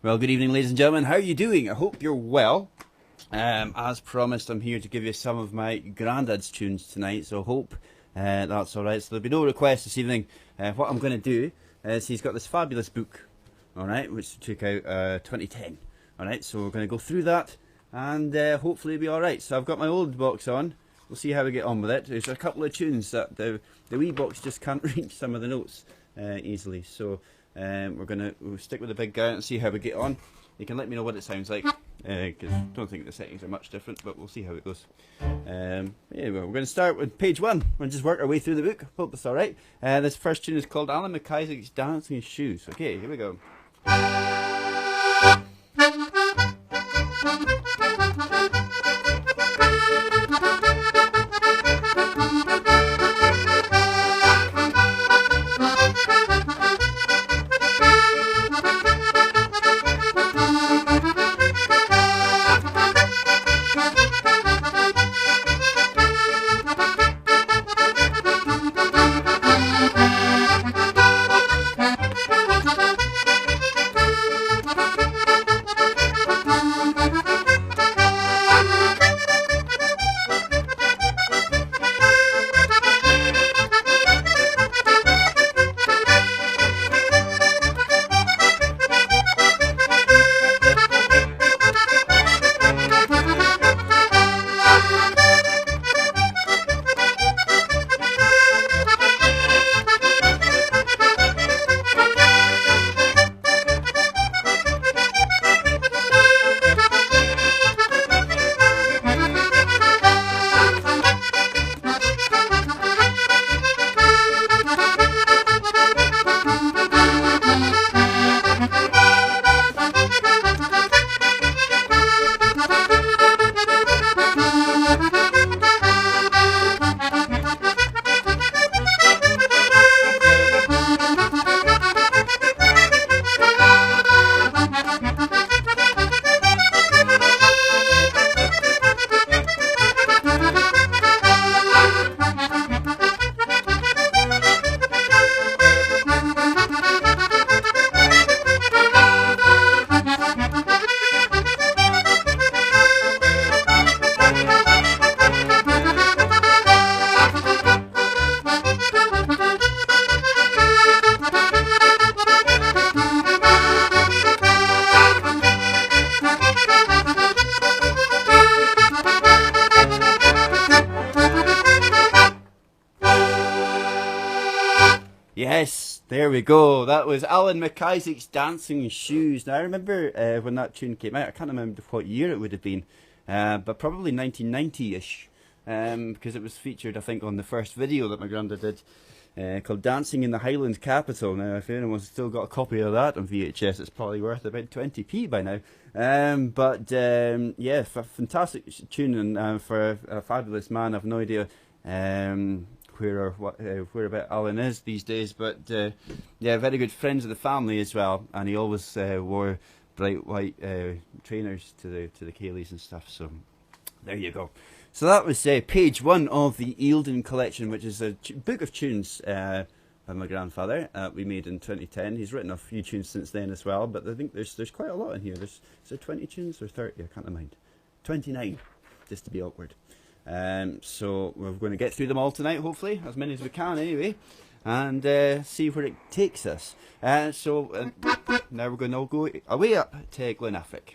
Well, good evening, ladies and gentlemen. How are you doing? I hope you're well. As promised, I'm here to give you some of my granddad's tunes tonight, so hope that's alright. So there'll be no requests this evening. What I'm going to do is he's got this fabulous book, alright, which he took out 2010. Alright, so we're going to go through that and hopefully it'll be alright. So I've got my old box on. We'll see how we get on with it. There's a couple of tunes that the wee box just can't reach some of the notes easily. So we'll stick with the big guy and see how we get on. You can let me know what it sounds like, because I don't think the settings are much different, but we'll see how it goes. We're going to start with page 1. We'll just work our way through the book. Hope that's alright. This first tune is called Alan McIsaac's Dancing Shoes. Okay, here we go. Yes, there we go. That was Alan McIsaac's Dancing Shoes. Now I remember when that tune came out. I can't remember what year it would have been, but probably 1990-ish, because it was featured, I think, on the first video that my granda did, called Dancing in the Highland Capital. Now, if anyone's still got a copy of that on VHS, it's probably worth about 20p by now. Yeah, fantastic tune, and for a fabulous man. I've no idea where about Alan is these days, but yeah, very good friends of the family as well, and he always wore bright white trainers to the Cayleys and stuff. So there you go. So that was page 1 of the Eildon collection, which is a book of tunes by my grandfather we made in 2010. He's written a few tunes since then as well, but I think there's quite a lot in here. Is there 20 tunes or 30? I can't mind. 29, just to be awkward. So we're going to get through them all tonight, hopefully, as many as we can anyway, and see where it takes us. So now we're going to go away up to Glenafric.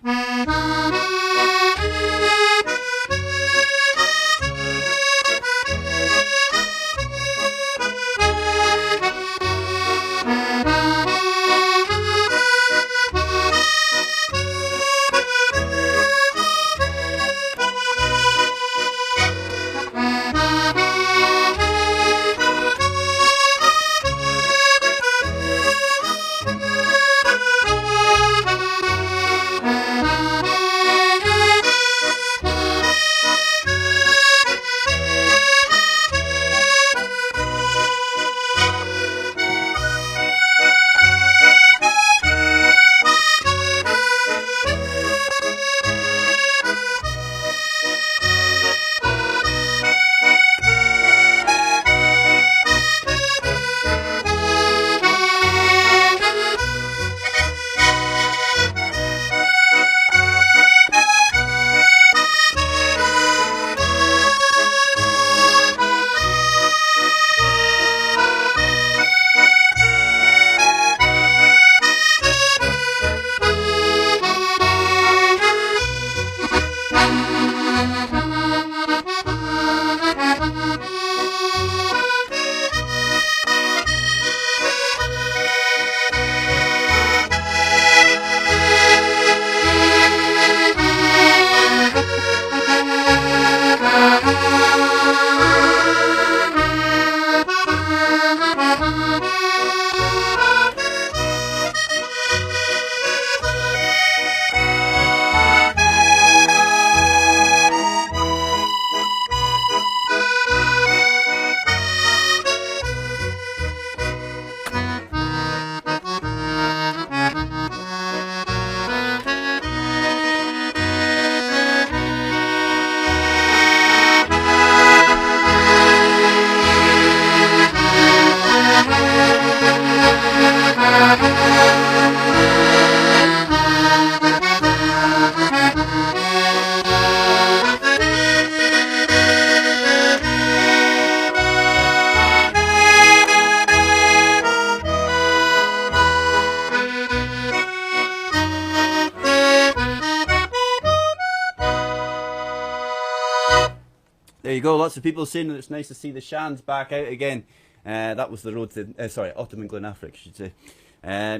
There you go. Lots of people saying that it's nice to see the Shands back out again. That was the road to, sorry, Autumn in Glenafric, I should say.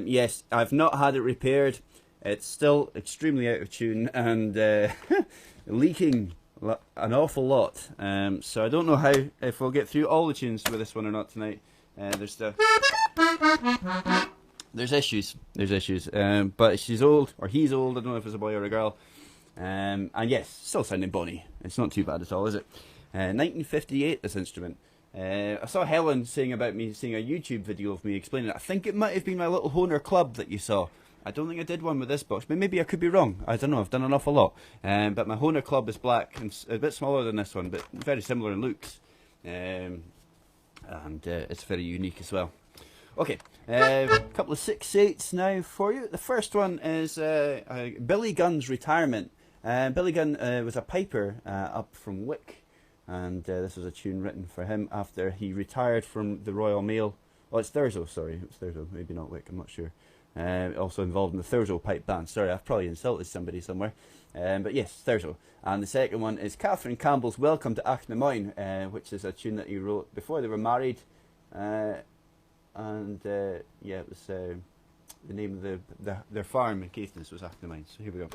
Yes, I've not had it repaired. It's still extremely out of tune and leaking an awful lot. So I don't know if we'll get through all the tunes with this one or not tonight. There's issues. But she's old, or he's old. I don't know if it's a boy or a girl. And yes, still sounding bonny. It's not too bad at all, is it? 1958, this instrument. I saw Helen saying about me seeing a YouTube video of me explaining it. I think it might have been my little Honer Club that you saw. I don't think I did one with this box, but maybe I could be wrong. I don't know, I've done an awful lot. But my Honer Club is black and a bit smaller than this one, but very similar in looks. And it's very unique as well. Okay, a couple of 6/8s now for you. The first one is Billy Gunn's Retirement. Billy Gunn was a piper up from Wick, and this was a tune written for him after he retired from the Royal Mail. Oh, it's Thurso, sorry, it's Thurso, maybe not Wick, I'm not sure. Also involved in the Thurso pipe band. Sorry, I've probably insulted somebody somewhere. But yes, Thurso. And the second one is Catherine Campbell's Welcome to Achnamoyne, which is a tune that he wrote before they were married. Yeah, it was the name of their farm in Caithness was Achnamoyne. So here we go.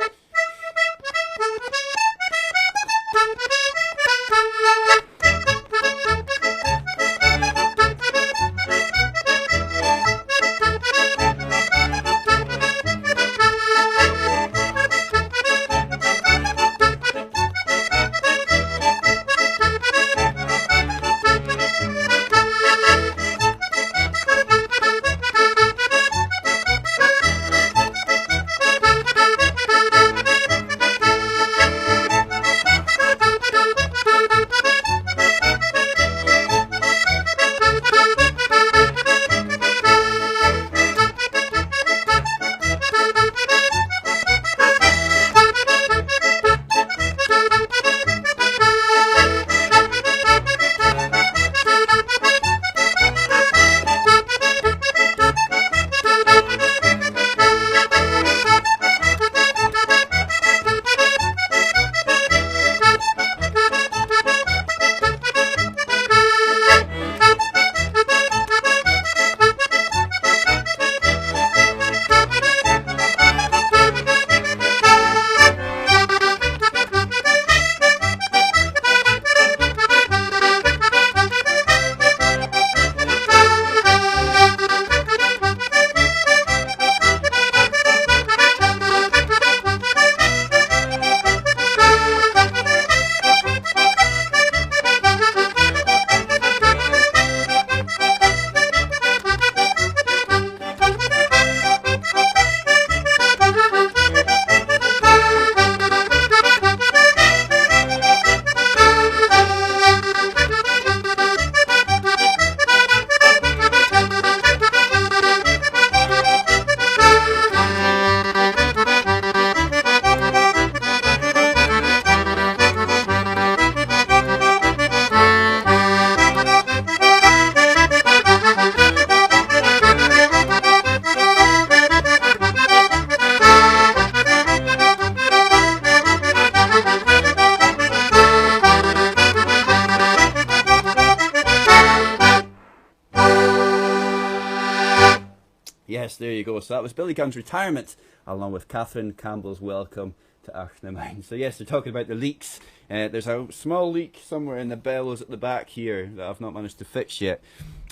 Yes, there you go. So that was Billy Gunn's Retirement, along with Catherine Campbell's Welcome to Achnamein. So yes, they're talking about the leaks. There's a small leak somewhere in the bellows at the back here that I've not managed to fix yet,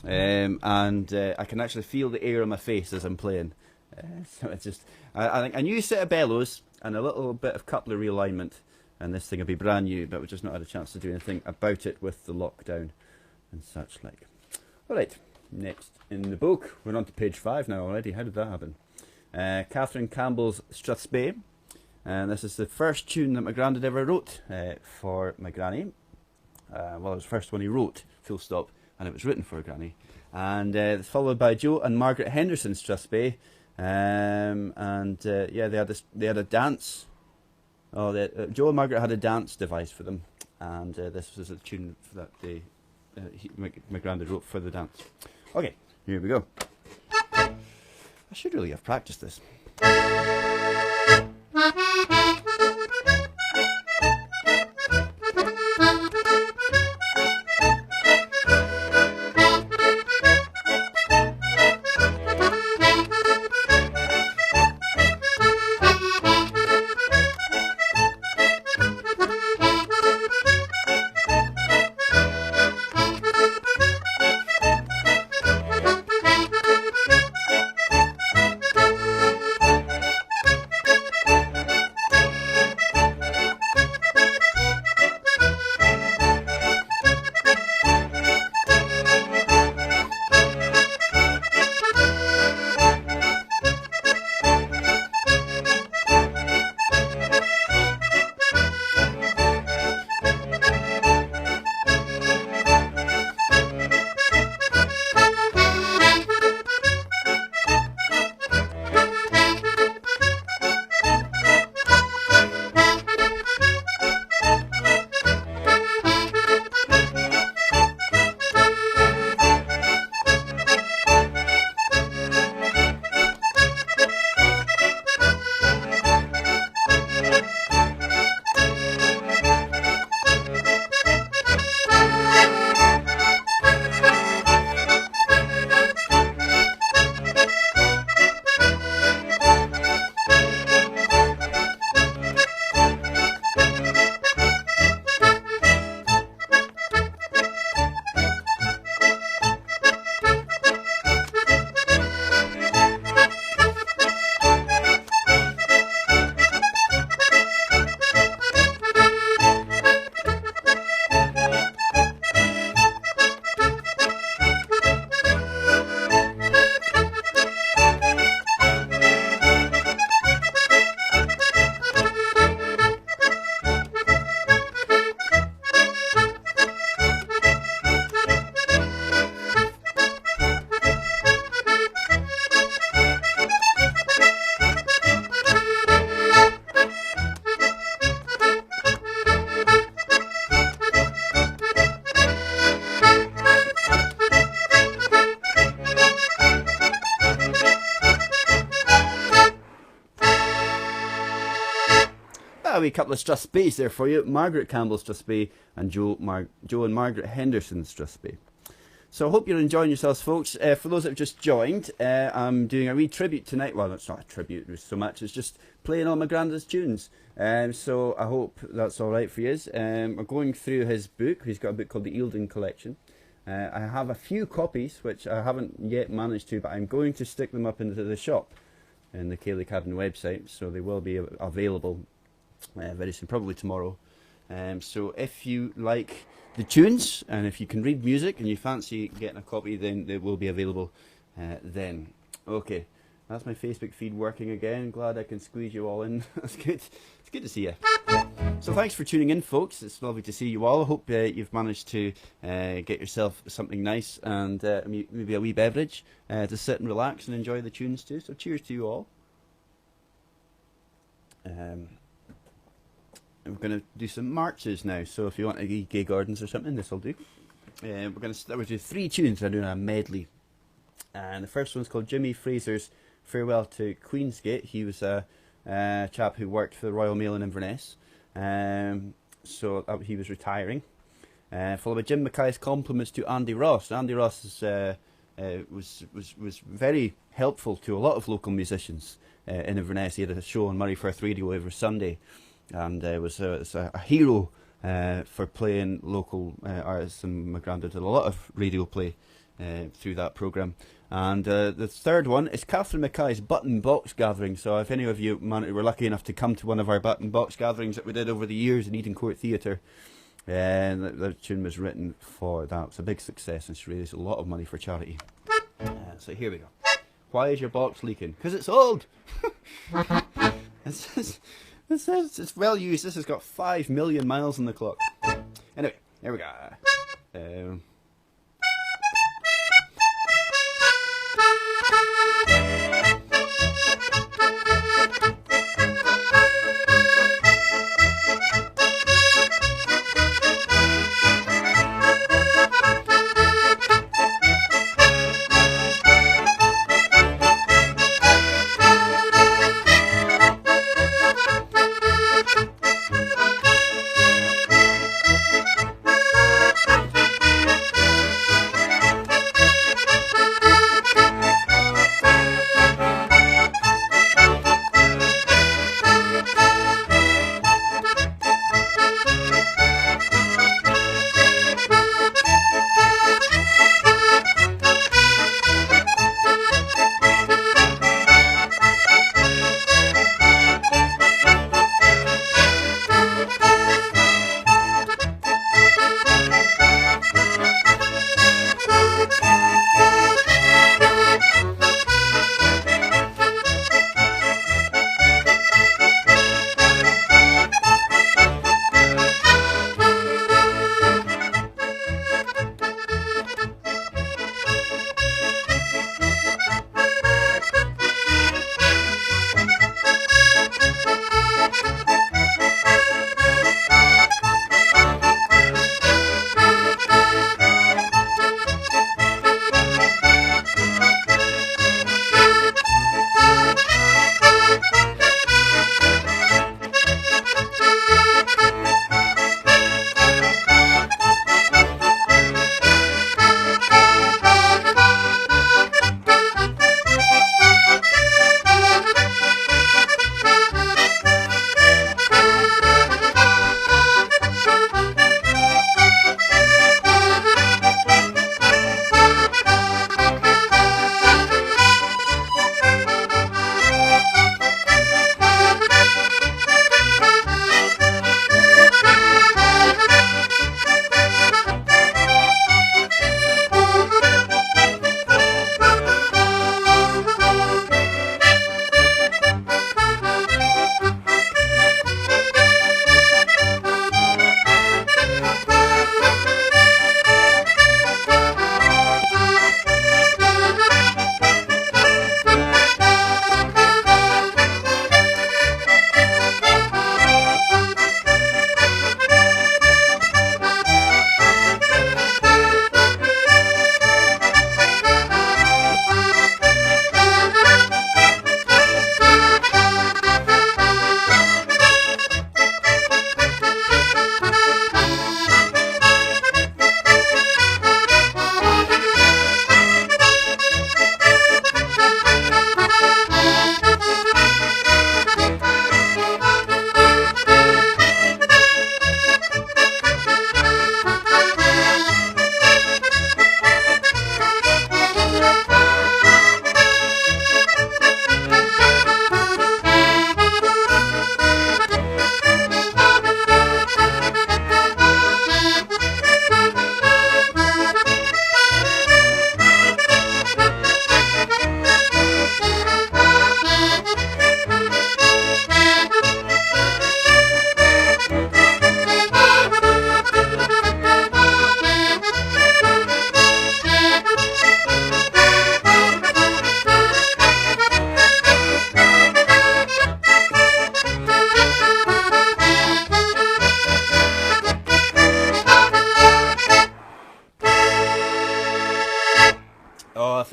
and I can actually feel the air on my face as I'm playing. So it's just, I think a new set of bellows and a little bit of coupler realignment, and this thing will be brand new, but we've just not had a chance to do anything about it with the lockdown and such like. Alright, next in the book, we're on to page 5 now already. How did that happen? Catherine Campbell's Strathspey. And this is the first tune that my granddad ever wrote for my granny. Well, it was the first one he wrote, full stop, and it was written for Granny. And it's followed by Joe and Margaret Henderson's Strathspey. Yeah, they had a dance. Oh, Joe and Margaret had a dance device for them, and this was a tune that my granddad wrote for the dance. Okay, here we go. I should really have practiced this. A wee couple of Strathspeys there for you. Margaret Campbell's Strathspey and Joe and Margaret Henderson's Strathspey. So I hope you're enjoying yourselves, folks. For those that have just joined, I'm doing a wee tribute tonight. Well, it's not a tribute so much. It's just playing all my granddad's tunes. So I hope that's all right for you. I'm going through his book. He's got a book called the Eildon Collection. I have a few copies, which I haven't yet managed to, but I'm going to stick them up into the shop in the Ceilidh Cabin website, so they will be available very soon, probably tomorrow. So if you like the tunes, and if you can read music and you fancy getting a copy, then they will be available then. Okay, that's my Facebook feed working again. Glad I can squeeze you all in. That's good. It's good to see you. So thanks for tuning in, folks. It's lovely to see you all. I hope you've managed to get yourself something nice and maybe a wee beverage to sit and relax and enjoy the tunes too. So cheers to you all. We're going to do some marches now, so if you want to do Gay Gardens or something, this will do. We're going to start with 3 tunes. We're doing a medley. And the first one's called Jimmy Fraser's Farewell to Queensgate. He was a chap who worked for the Royal Mail in Inverness. So he was retiring. Followed by Jim Mackay's Compliments to Andy Ross. Andy Ross is was very helpful to a lot of local musicians in Inverness. He had a show on Murray Firth Radio every Sunday, and was a hero for playing local artists. And my granddad did a lot of radio play through that programme. And the third one is Catherine Mackay's Button Box Gathering. So if any of you were lucky enough to come to one of our Button Box gatherings that we did over the years in Eden Court Theatre, the tune was written for that. It's a big success and she raised a lot of money for charity. So here we go. Why is your box leaking? Because it's old. It's well used. This has got 5 million miles on the clock. Anyway, here we go.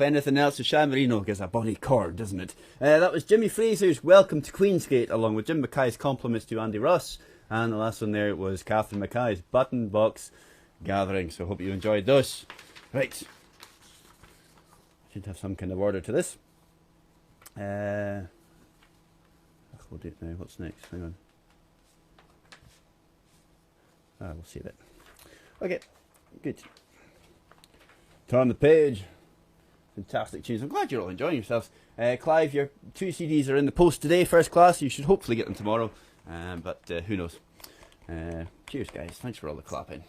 If anything else, the San Marino gives a bonny chord, doesn't it? That was Jimmy Fraser's Welcome to Queensgate, along with Jim Mackay's compliments to Andy Russ. And the last one there was Catherine Mackay's Button Box Gathering. So I hope you enjoyed those. Right. Should have some kind of order to this. We'll do it now. What's next? Hang on. We'll save it. Okay, good. Turn the page. Fantastic tunes. I'm glad you're all enjoying yourselves. Clive, your 2 CDs are in the post today, first class. You should hopefully get them tomorrow, but who knows. Cheers, guys. Thanks for all the clapping.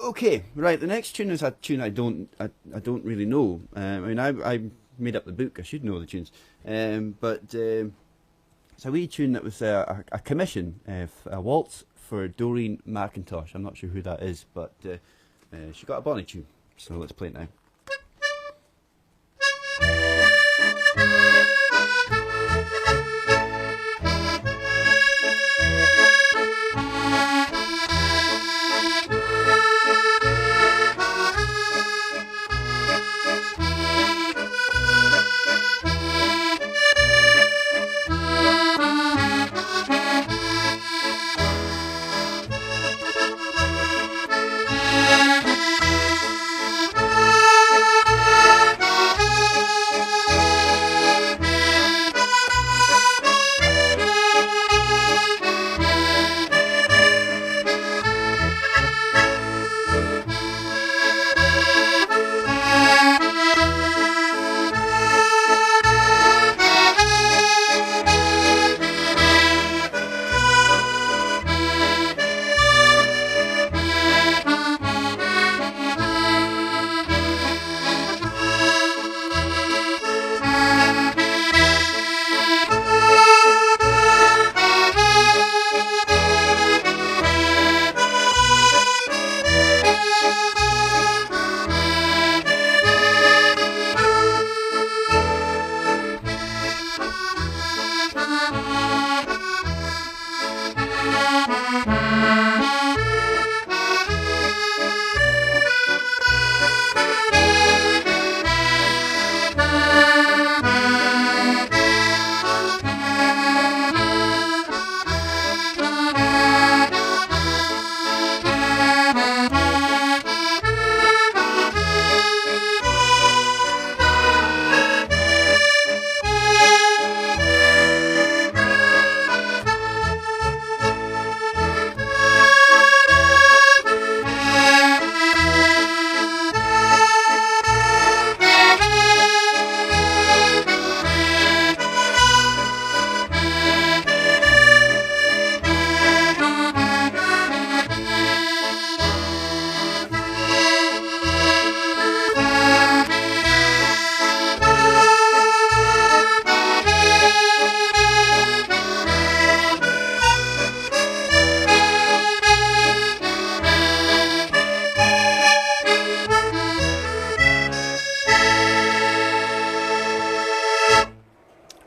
Okay, right. The next tune is a tune I don't really know. I mean, I made up the book. I should know the tunes, but it's a wee tune that was a commission, a waltz for Doreen McIntosh. I'm not sure who that is, but she got a bonny tune. So let's play it now.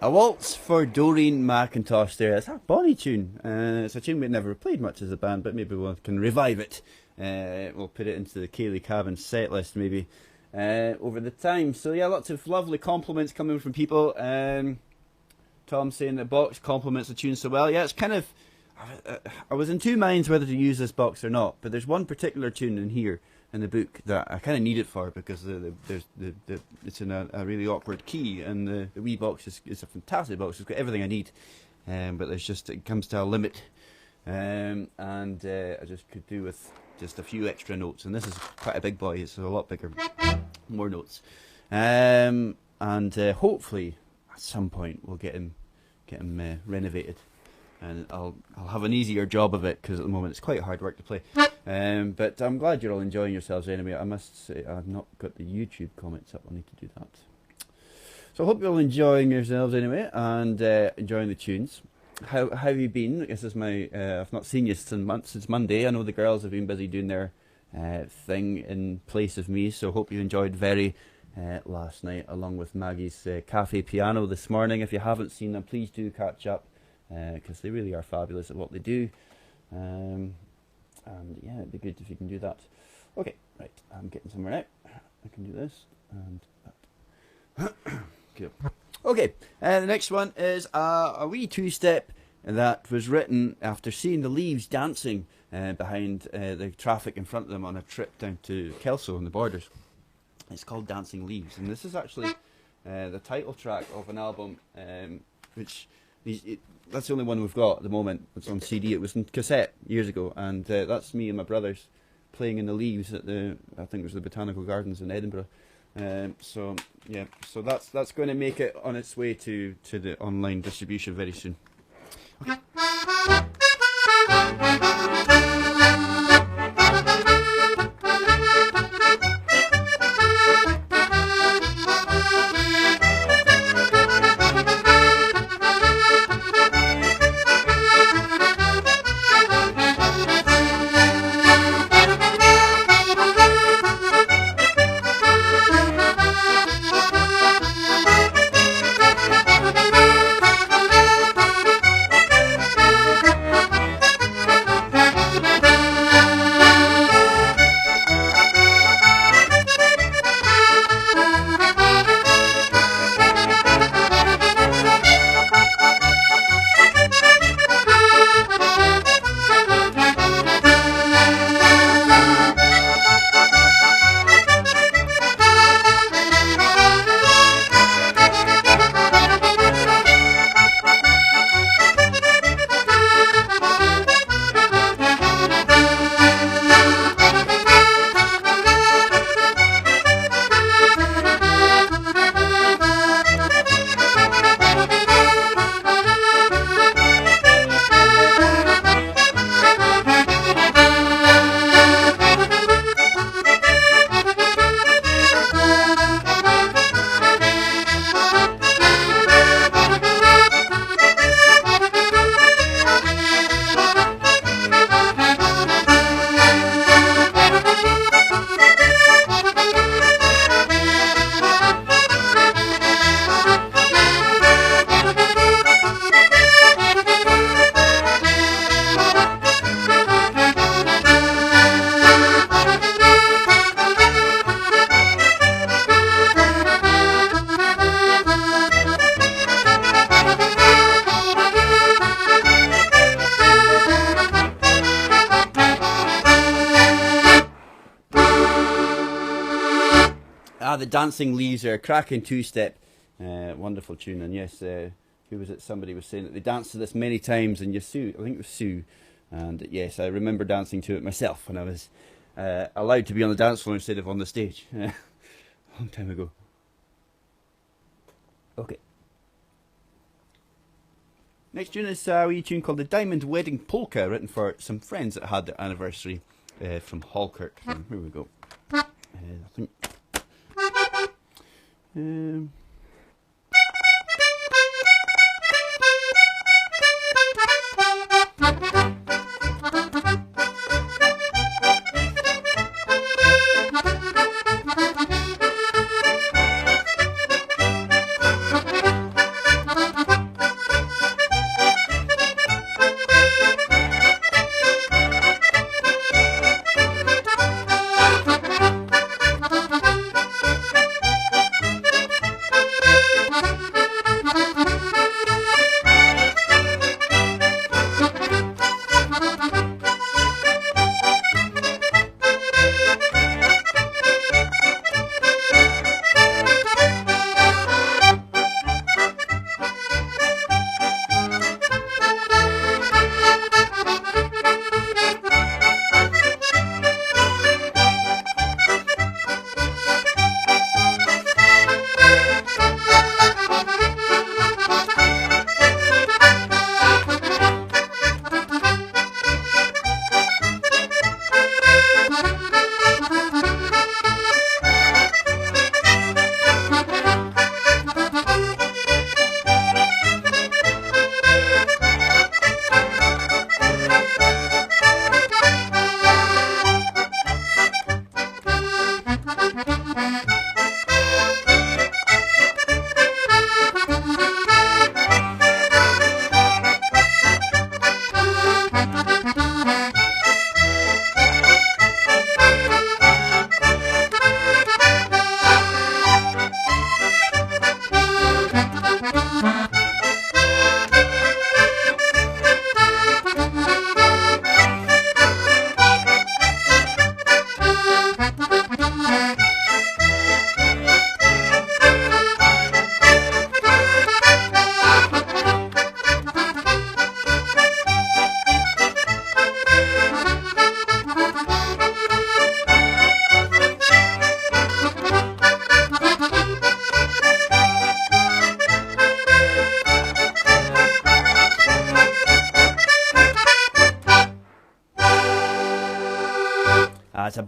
A waltz for Doreen McIntosh there. It's a bonny tune. It's a tune we've never played much as a band, but maybe we can revive it. We'll put it into the Kayleigh Cabin set list maybe over the time. So yeah, lots of lovely compliments coming from people. Tom saying the box compliments the tune so well. Yeah, it's kind of... I was in two minds whether to use this box or not, but there's one particular tune in here in the book that I kind of need it for because it's in a really awkward key, and the wee box is a fantastic box. It's got everything I need, but it comes to a limit, and I just could do with just a few extra notes. And this is quite a big boy; it's a lot bigger, more notes, and hopefully at some point we'll get him renovated. And I'll have an easier job of it because at the moment it's quite hard work to play. But I'm glad you're all enjoying yourselves anyway. I must say I've not got the YouTube comments up. I need to do that. So I hope you're all enjoying yourselves anyway and enjoying the tunes. How have you been? This is my I've not seen you since Monday. I know the girls have been busy doing their thing in place of me. So hope you enjoyed Very last night along with Maggie's Cafe Piano this morning. If you haven't seen them, please do catch up. Because they really are fabulous at what they do, and yeah, it'd be good if you can do that. Okay, right, I'm getting somewhere now. I can do this and that. Cool. Okay, the next one is a wee two-step that was written after seeing the Leaves dancing behind the traffic in front of them on a trip down to Kelso on the Borders. It's called Dancing Leaves, and this is actually the title track of an album, which that's the only one we've got at the moment. It's on CD. It was on cassette years ago, and that's me and my brothers playing in the leaves at I think it was the Botanical Gardens in Edinburgh. So yeah, so that's going to make it on its way to the online distribution very soon. Okay. The Dancing Leaves are a cracking two-step, wonderful tune. And yes, who was it? Somebody was saying that they danced to this many times, and Sue, I think it was Sue. And yes, I remember dancing to it myself when I was allowed to be on the dance floor instead of on the stage, a long time ago. Okay. Next tune is a wee tune called The Diamond Wedding Polka, written for some friends that had their anniversary from Halkirk. Here we go. I think.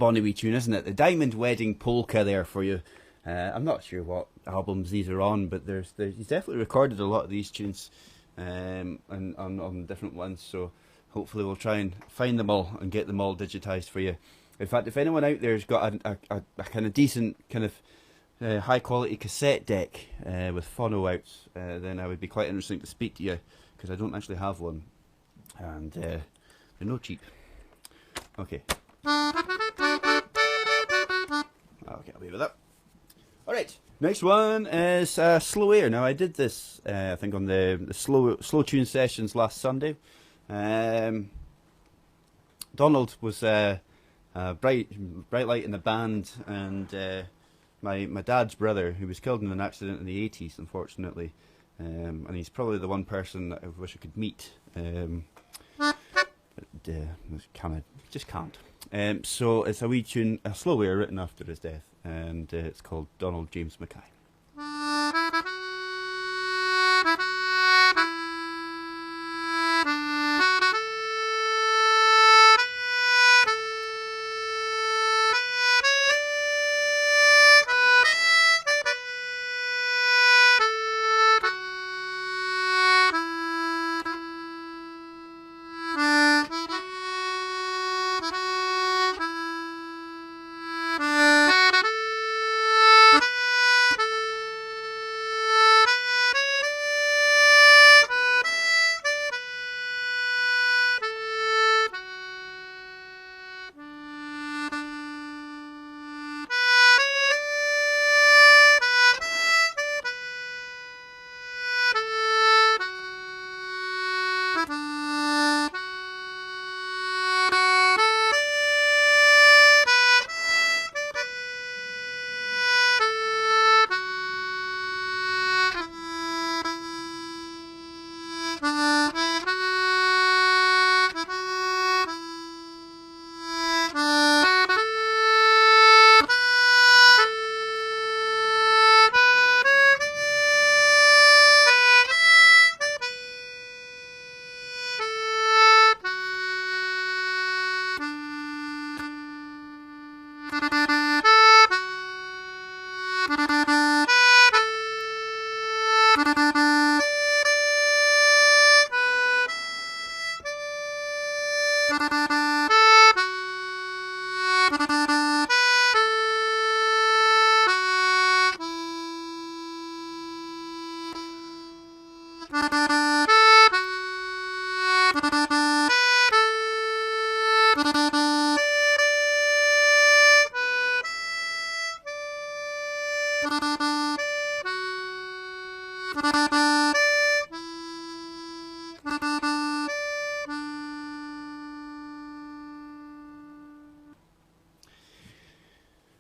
bonny wee tune, isn't it? The Diamond Wedding Polka there for you. I'm not sure what albums these are on, but he's definitely recorded a lot of these tunes and on different ones. So hopefully we'll try and find them all and get them all digitised for you. In fact, if anyone out there's got a kind of decent kind of high quality cassette deck with phono outs, then I would be quite interesting to speak to you, because I don't actually have one, and they're no cheap. Okay. Okay, I'll leave it up. Alright, next one is Slow Air. Now I did this, I think on the slow tune sessions last Sunday. Donald was a bright light in the band, and my dad's brother, who was killed in an accident in the 80s, unfortunately. And he's probably the one person that I wish I could meet. But just can't. So it's a wee tune, a Slow Air, written after his death, and it's called Donald James Mackay.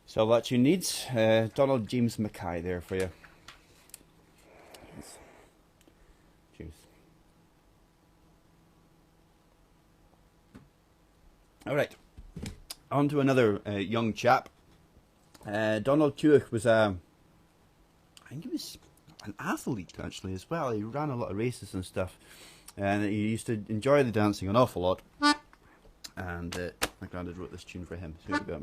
So what you need, Donald James Mackay there for you. Cheers. All right, on to another young chap. Donald Tuick was I think he was an athlete actually as well. He ran a lot of races and stuff, and he used to enjoy the dancing an awful lot. And my granddad wrote this tune for him. So here we go.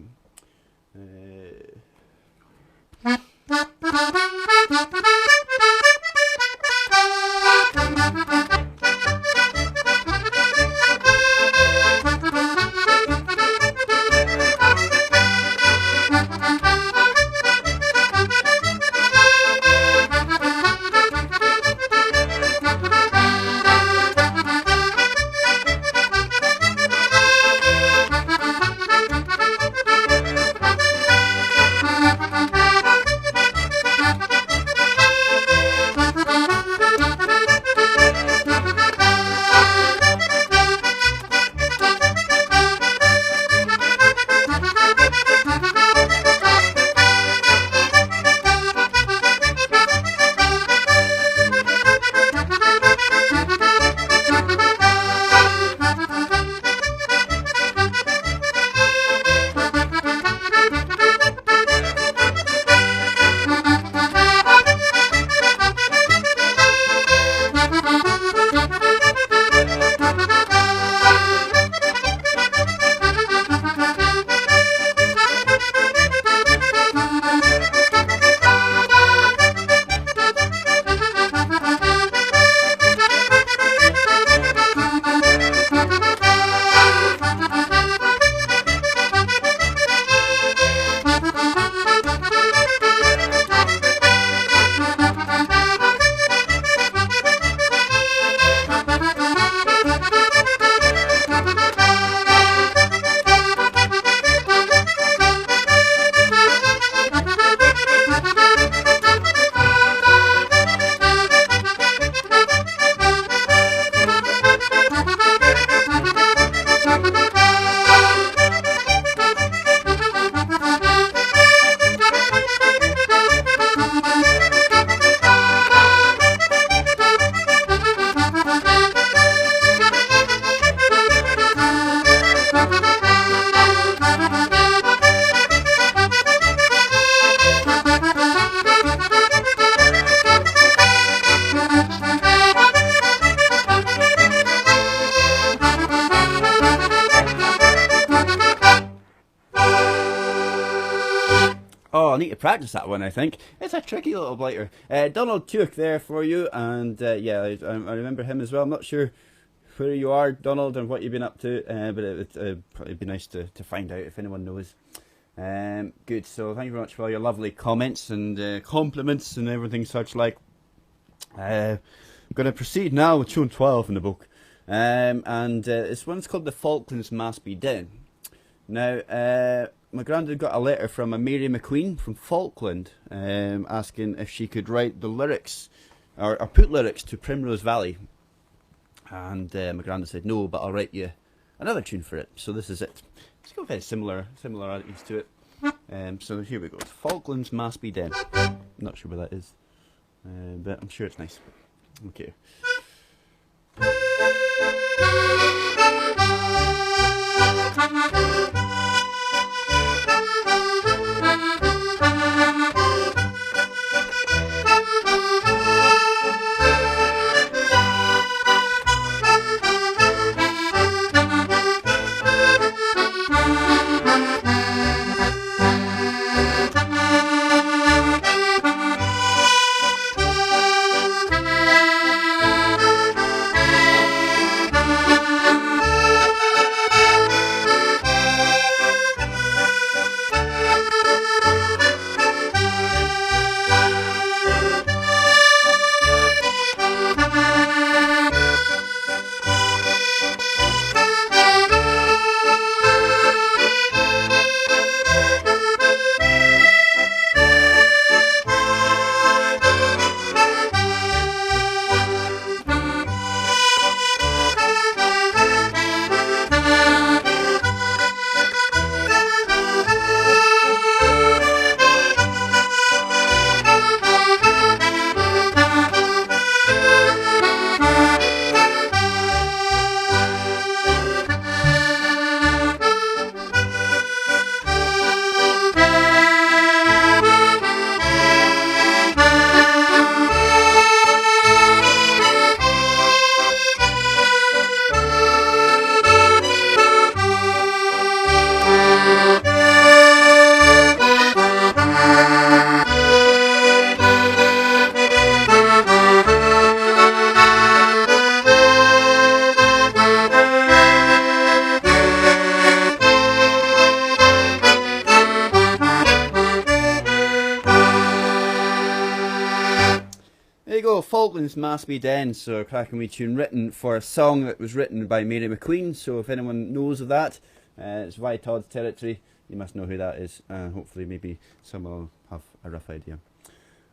practice that one, I think. It's a tricky little blighter. Donald Tuke there for you, and yeah, I remember him as well. I'm not sure where you are, Donald, and what you've been up to, but it would probably be nice to find out if anyone knows. Good, so thank you very much for all your lovely comments and compliments and everything such like. I'm going to proceed now with tune 12 in the book, and this one's called The Falklands Must Be Down. Now, my granddad got a letter from a Mary McQueen from Falkland, asking if she could write the lyrics, or put lyrics to Primrose Valley. And my granddad said, no, but I'll write you another tune for it. So this is it. It's got very similarities to it. So here we go. Falklands Must Be Down. I'm not sure where that is, but I'm sure it's nice. Okay. Falklands Must Be Down, so a cracking wee tune written for a song that was written by Mary McQueen. So if anyone knows of that, it's Vi Todd's territory. You must know who that is. Hopefully maybe someone will have a rough idea.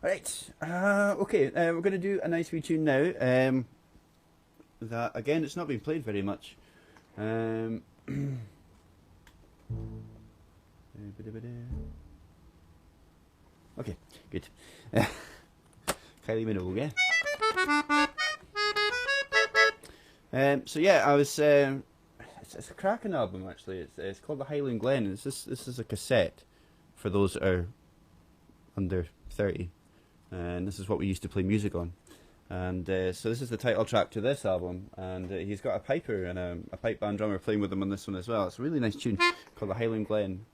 Alright, okay, we're going to do a nice wee tune now. That, again, it's not been played very much. Okay, good. Kylie Minogue, yeah. So yeah, I was. It's a cracking album actually. It's called The Highland Glen. This is a cassette for those that are under 30, and this is what we used to play music on. And so this is the title track to this album, and he's got a piper and a pipe band drummer playing with him on this one as well. It's a really nice tune called The Highland Glen.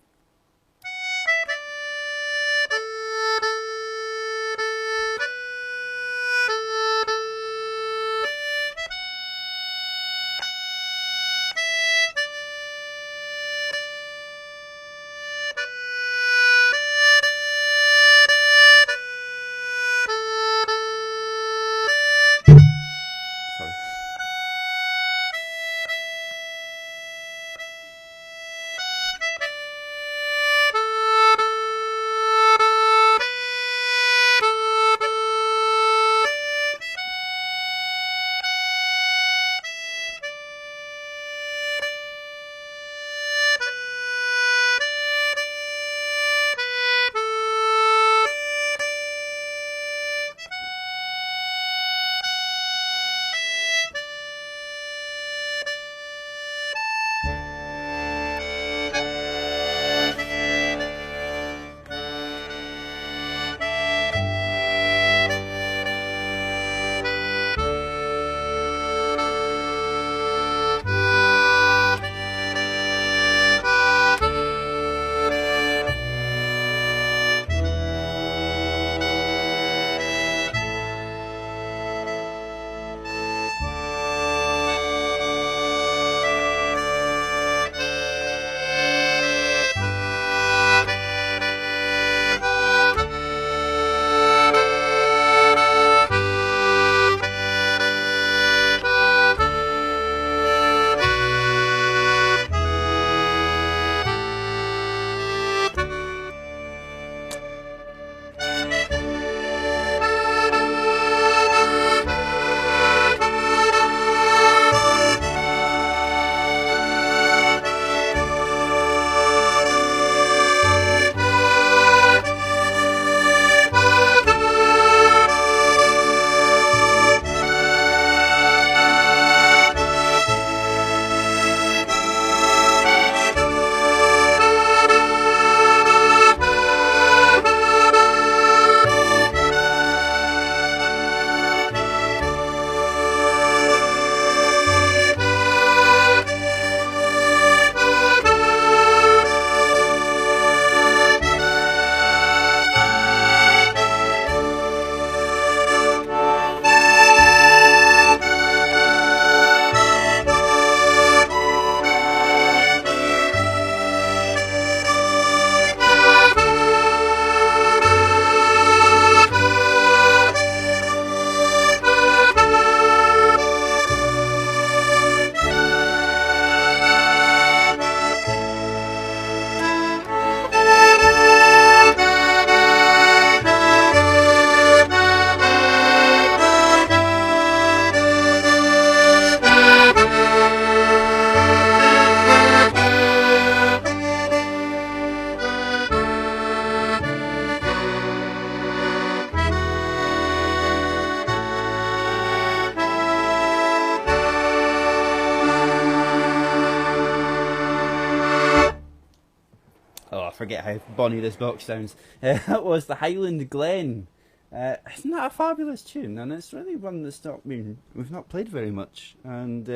forget how bonny this box sounds. That was the Highland Glen. Isn't that a fabulous tune? And it's really one that's not been, we've not played very much. And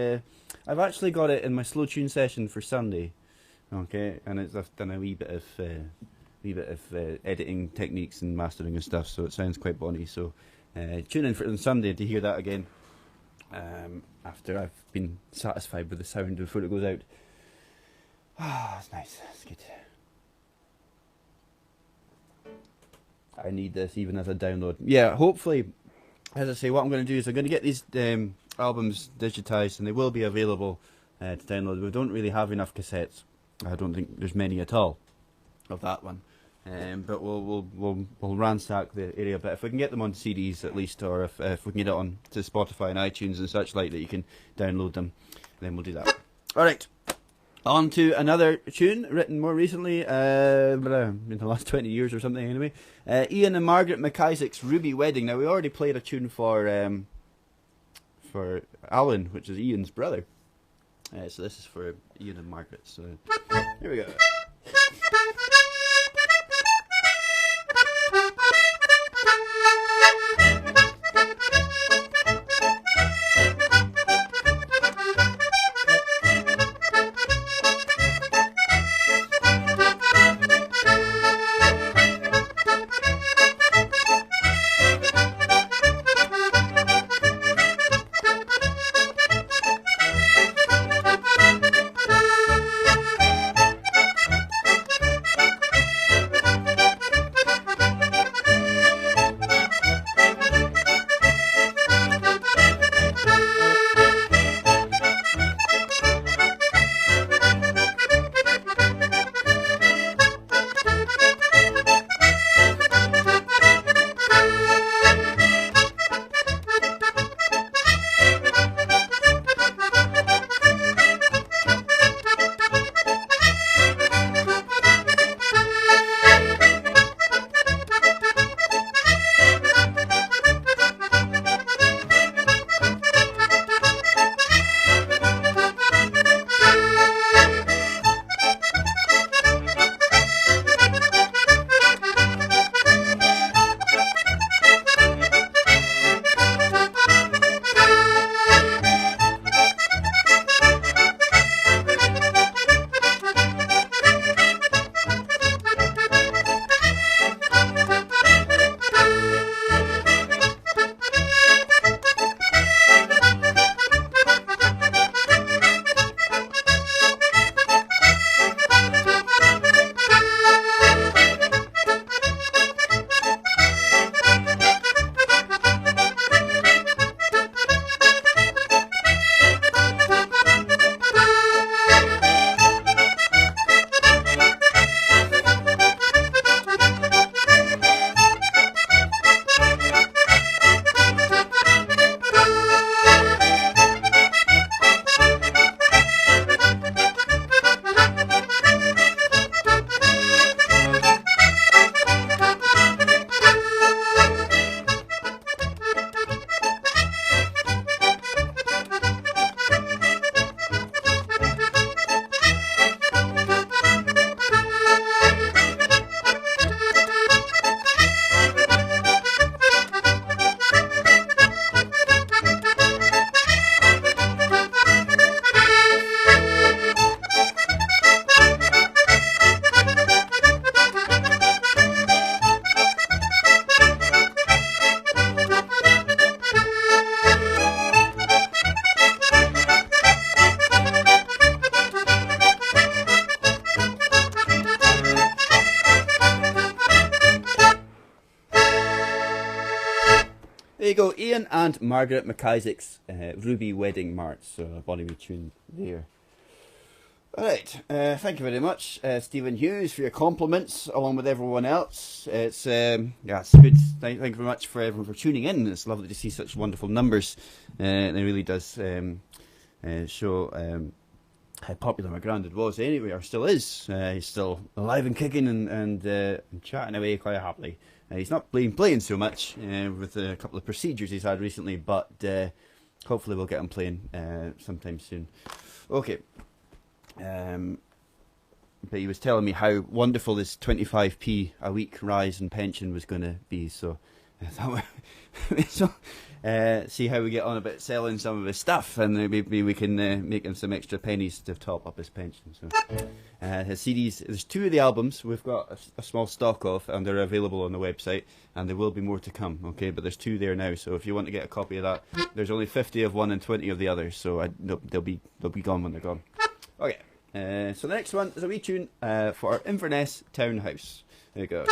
I've actually got it in my slow tune session for Sunday. Okay, and I've done a wee bit of editing techniques and mastering and stuff, so it sounds quite bonny. So tune in for on Sunday to hear that again. After I've been satisfied with the sound before it goes out. Ah, it's nice. It's good. I need this even as a download. Yeah, hopefully, as I say, what I'm going to do is I'm going to get these albums digitized, and they will be available to download. We don't really have enough cassettes. I don't think there's many at all of that one. But we'll ransack the area a bit. If we can get them on CDs at least, or if we can get it on to Spotify and iTunes and such like that you can download them, then we'll do that. Alright, on to another tune written more recently, in the last 20 years or something anyway. Ian and Margaret McIsaac's Ruby Wedding. Now we already played a tune for Alan, which is Ian's brother. So this is for Ian and Margaret. So here we go. There you go, Ian and Margaret McIsaac's Ruby Wedding March. So a Bollywood tune there. Alright, thank you very much, Stephen Hughes, for your compliments, along with everyone else. It's yeah, it's good. Thank you very much for everyone for tuning in. It's lovely to see such wonderful numbers. And it really does show how popular my granddad was anyway, or still is. He's still alive and kicking and chatting away quite happily. He's not playing so much with a couple of procedures he's had recently, but hopefully we'll get him playing sometime soon. Okay. but he was telling me how wonderful this 25p a week rise in pension was going to be. So I thought, so, see how we get on about selling some of his stuff, and maybe we can make him some extra pennies to top up his pension. So his CDs, there's 2 of the albums we've got a small stock of, and they're available on the website, and there will be more to come. Okay, but there's 2 there now, so if you want to get a copy of that, there's only 50 of one and 20 of the other, so they'll be gone when they're gone. Okay, so the next one is a wee tune for Inverness Townhouse. There you go.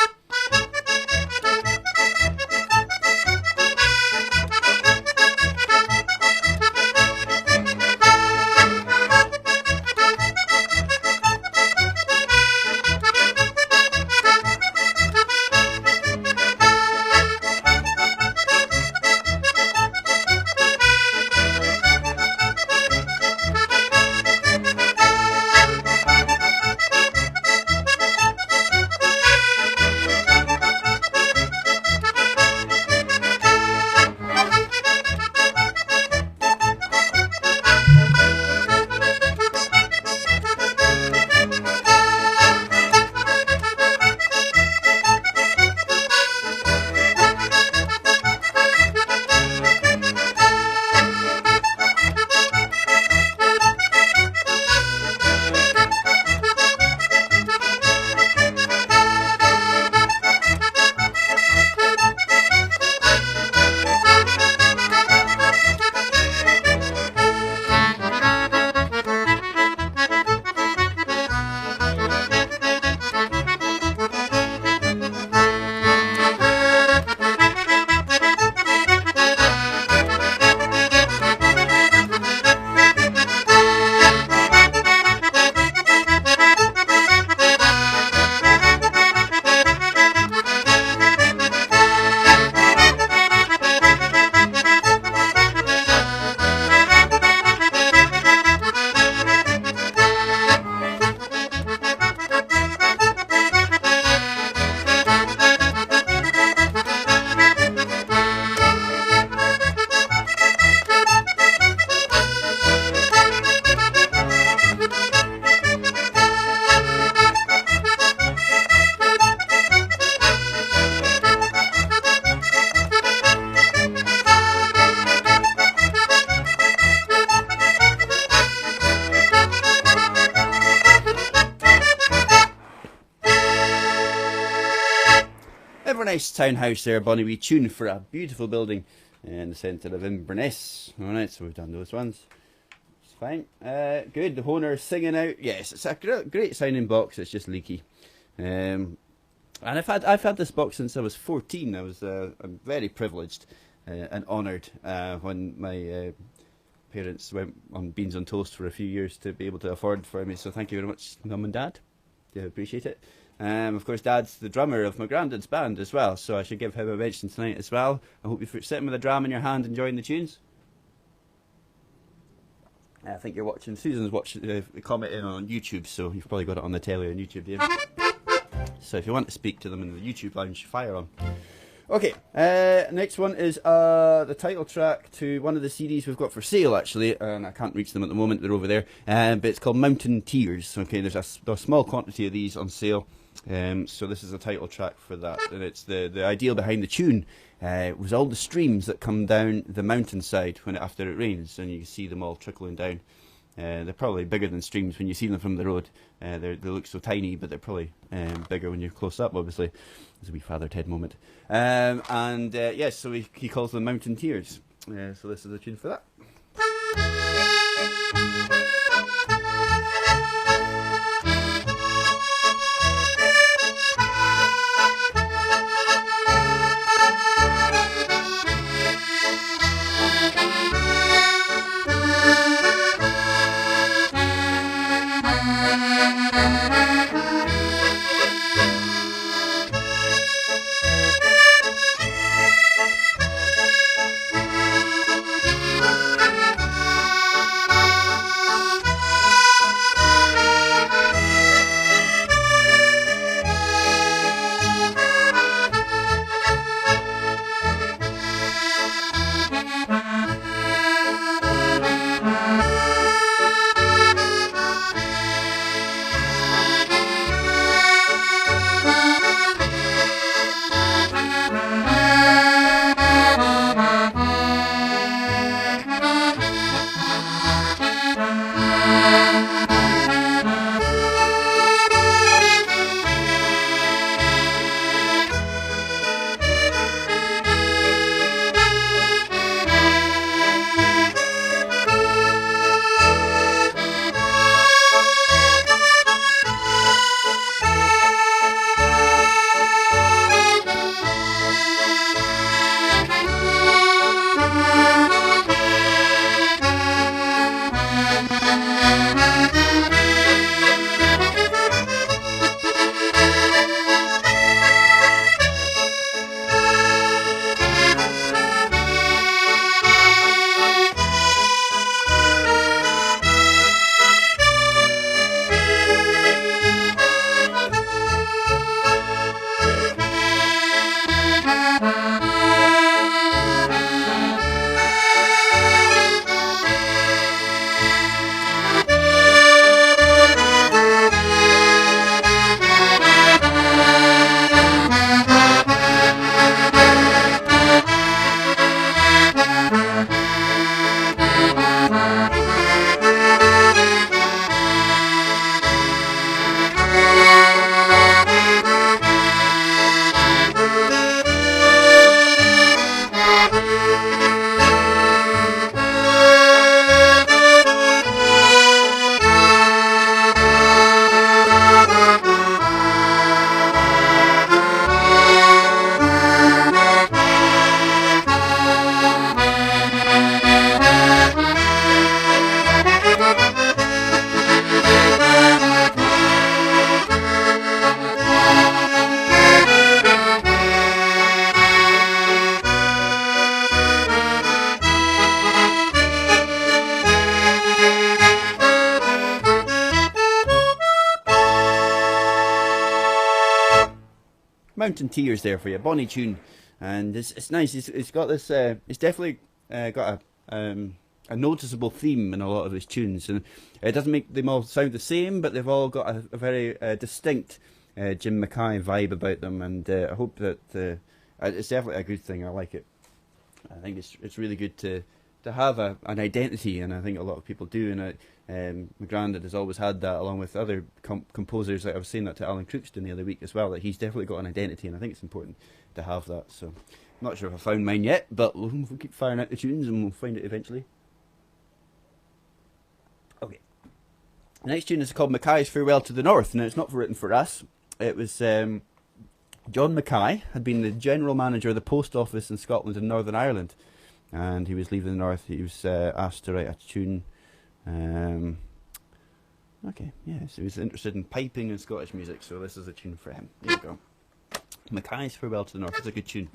Inverness Townhouse there, bonny wee tune for a beautiful building in the centre of Inverness. Alright, so we've done those ones. It's fine. Good, the owner singing out. Yes, it's a great sounding box, it's just leaky. And I've had this box since I was 14. I'm very privileged and honoured when my parents went on Beans on Toast for a few years to be able to afford for me. So thank you very much, Mum and Dad. I appreciate it. Of course, Dad's the drummer of my granddad's band as well, so I should give him a mention tonight as well. I hope you're sitting with a dram in your hand enjoying the tunes. I think you're watching, Susan's watching, commenting on YouTube, so you've probably got it on the telly on YouTube, yeah? So if you want to speak to them in the YouTube lounge, fire on. Okay, next one is the title track to one of the CDs we've got for sale, actually, and I can't reach them at the moment, they're over there, but it's called Mountain Tears. Okay, there's a small quantity of these on sale, so this is a title track for that, and it's the idea behind the tune was all the streams that come down the mountainside after it rains, and you can see them all trickling down. They're probably bigger than streams when you see them from the road. They look so tiny, but they're probably bigger when you're close up, obviously. It's a wee Father Ted moment. Yes, so he calls them Mountain Tears. So this is a tune for that. Mountain Tears there for you, bonny tune, and it's nice. It's got this. It's definitely got a noticeable theme in a lot of his tunes, and it doesn't make them all sound the same, but they've all got a very distinct Jim Mackay vibe about them, and I hope that it's definitely a good thing. I like it. I think it's really good to have an identity, and I think a lot of people do, and my granddad has always had that, along with other composers. Like I was saying that to Alan Crookston the other week as well, that he's definitely got an identity, and I think it's important to have that. So I'm not sure if I found mine yet, but we'll keep firing out the tunes and we'll find it eventually. Okay. The next tune is called Mackay's Farewell to the North. Now, it's not written for us. It was John Mackay had been the general manager of the post office in Scotland and Northern Ireland, and he was leaving the north. He was asked to write a tune. Okay, yes, he was interested in piping and Scottish music, so this is a tune for him. Here we go. Mackay's Farewell to the North. It's a good tune.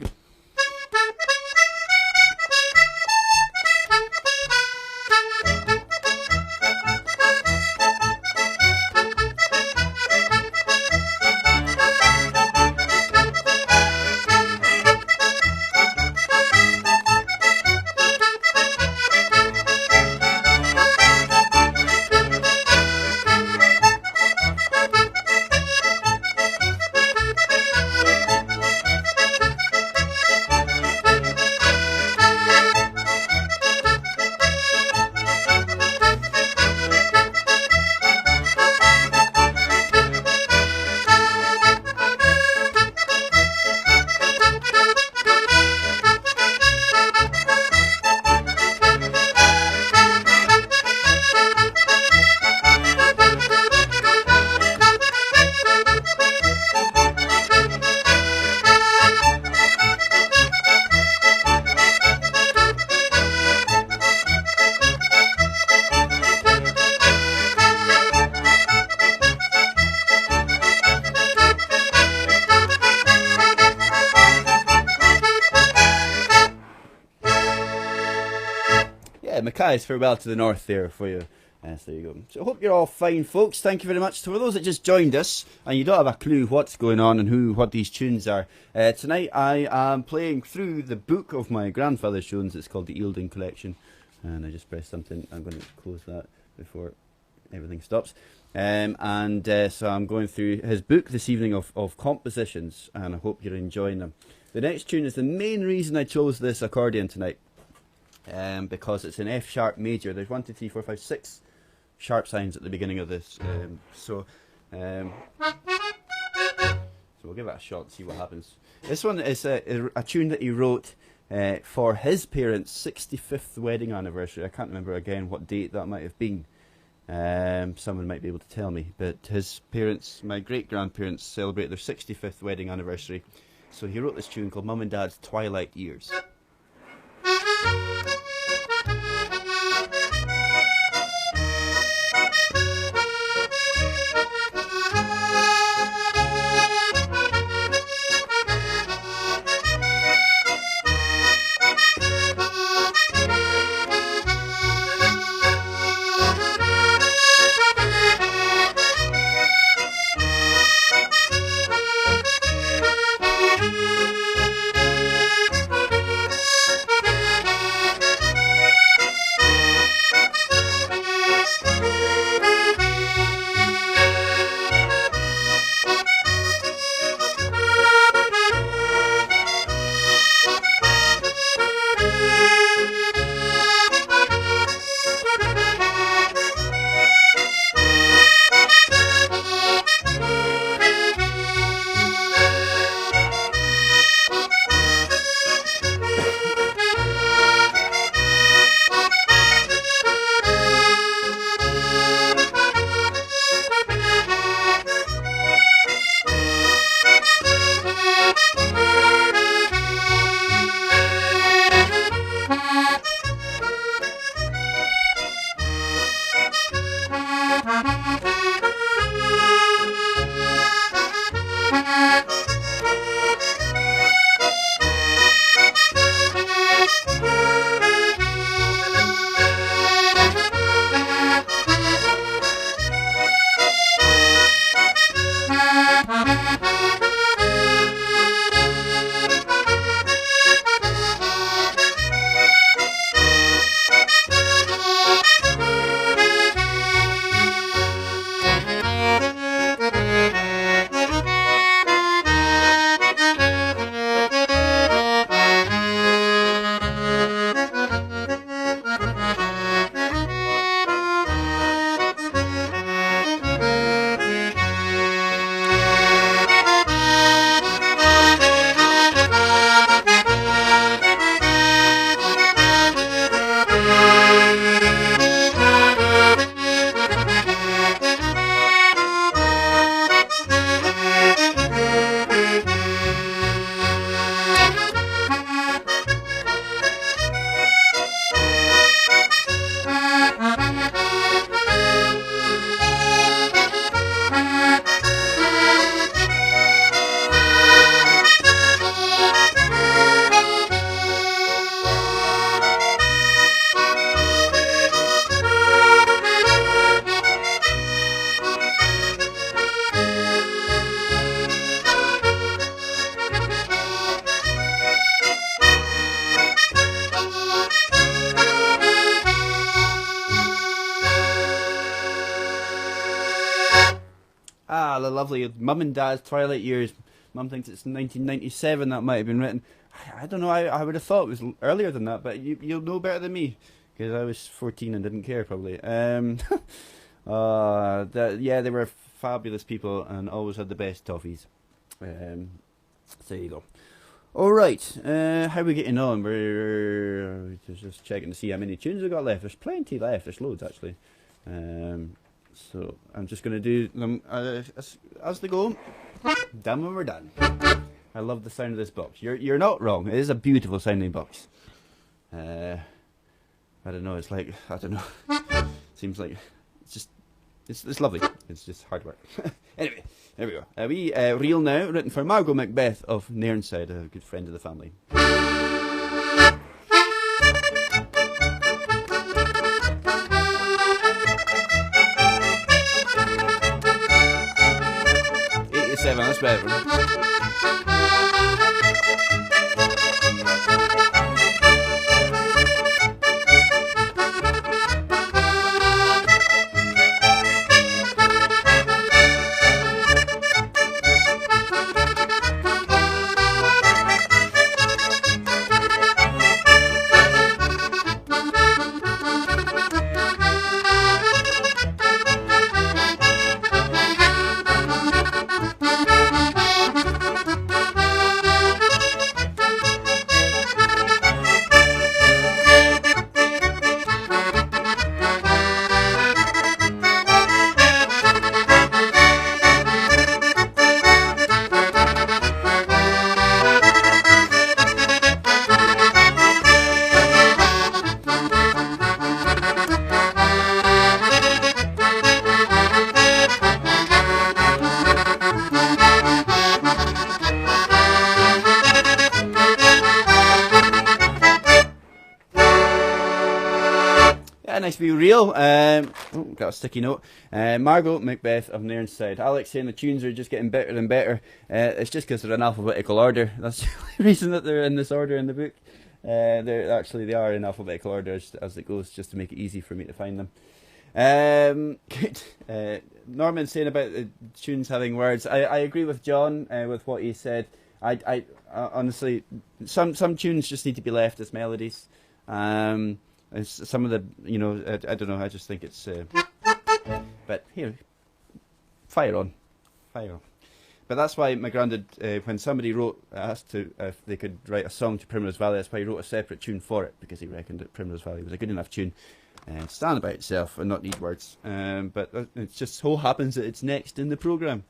Mackay's Farewell to the North there for you. So there you go. So I hope you're all fine, folks. Thank you very much. So for those that just joined us and you don't have a clue what's going on and what these tunes are, tonight I am playing through the book of my grandfather's tunes. It's called the Eildon Collection, and I just pressed something. I'm going to close that before everything stops. So I'm going through his book this evening of compositions, and I hope you're enjoying them. The next tune is the main reason I chose this accordion tonight. Because it's an F sharp major. There's 1, 2, 3, 4, 5, 6 sharp signs at the beginning of this. So we'll give it a shot and see what happens. This one is a tune that he wrote for his parents' 65th wedding anniversary. I can't remember again what date that might have been. Someone might be able to tell me. But his parents, my great-grandparents, celebrate their 65th wedding anniversary. So he wrote this tune called Mum and Dad's Twilight Years. the lovely Mum and Dad's Twilight Years. Mum thinks it's 1997 that might have been written. I don't know, I would have thought it was earlier than that, but you'll know better than me, because I was 14 and didn't care, probably. Yeah, they were fabulous people and always had the best toffees. So there you go. Alright, how are we getting on? We're just checking to see how many tunes we've got left. There's plenty left, there's loads actually. So I'm just going to do them as they go. Done when we're done. I love the sound of this box. You're not wrong, it is a beautiful sounding box. I don't know, it's like, I don't know. Seems like, it's lovely. It's just hard work. Anyway, there we go. We reel now, written for Margot Macbeth of Nairnside, a good friend of the family. 87, that's better. Nice to be real. Got a sticky note. Margot Macbeth of Nairnside. Alex saying the tunes are just getting better and better. It's just because they're in alphabetical order. That's the only reason that they're in this order in the book. They are in alphabetical order as it goes, just to make it easy for me to find them. Norman saying about the tunes having words. I agree with John with what he said. I honestly, some tunes just need to be left as melodies. Some of the, I don't know, I just think it's, but here, fire on. But that's why my granddad, when somebody asked if they could write a song to Primrose Valley, that's why he wrote a separate tune for it, because he reckoned that Primrose Valley was a good enough tune to stand by itself and not need words. But it just so happens that it's next in the programme.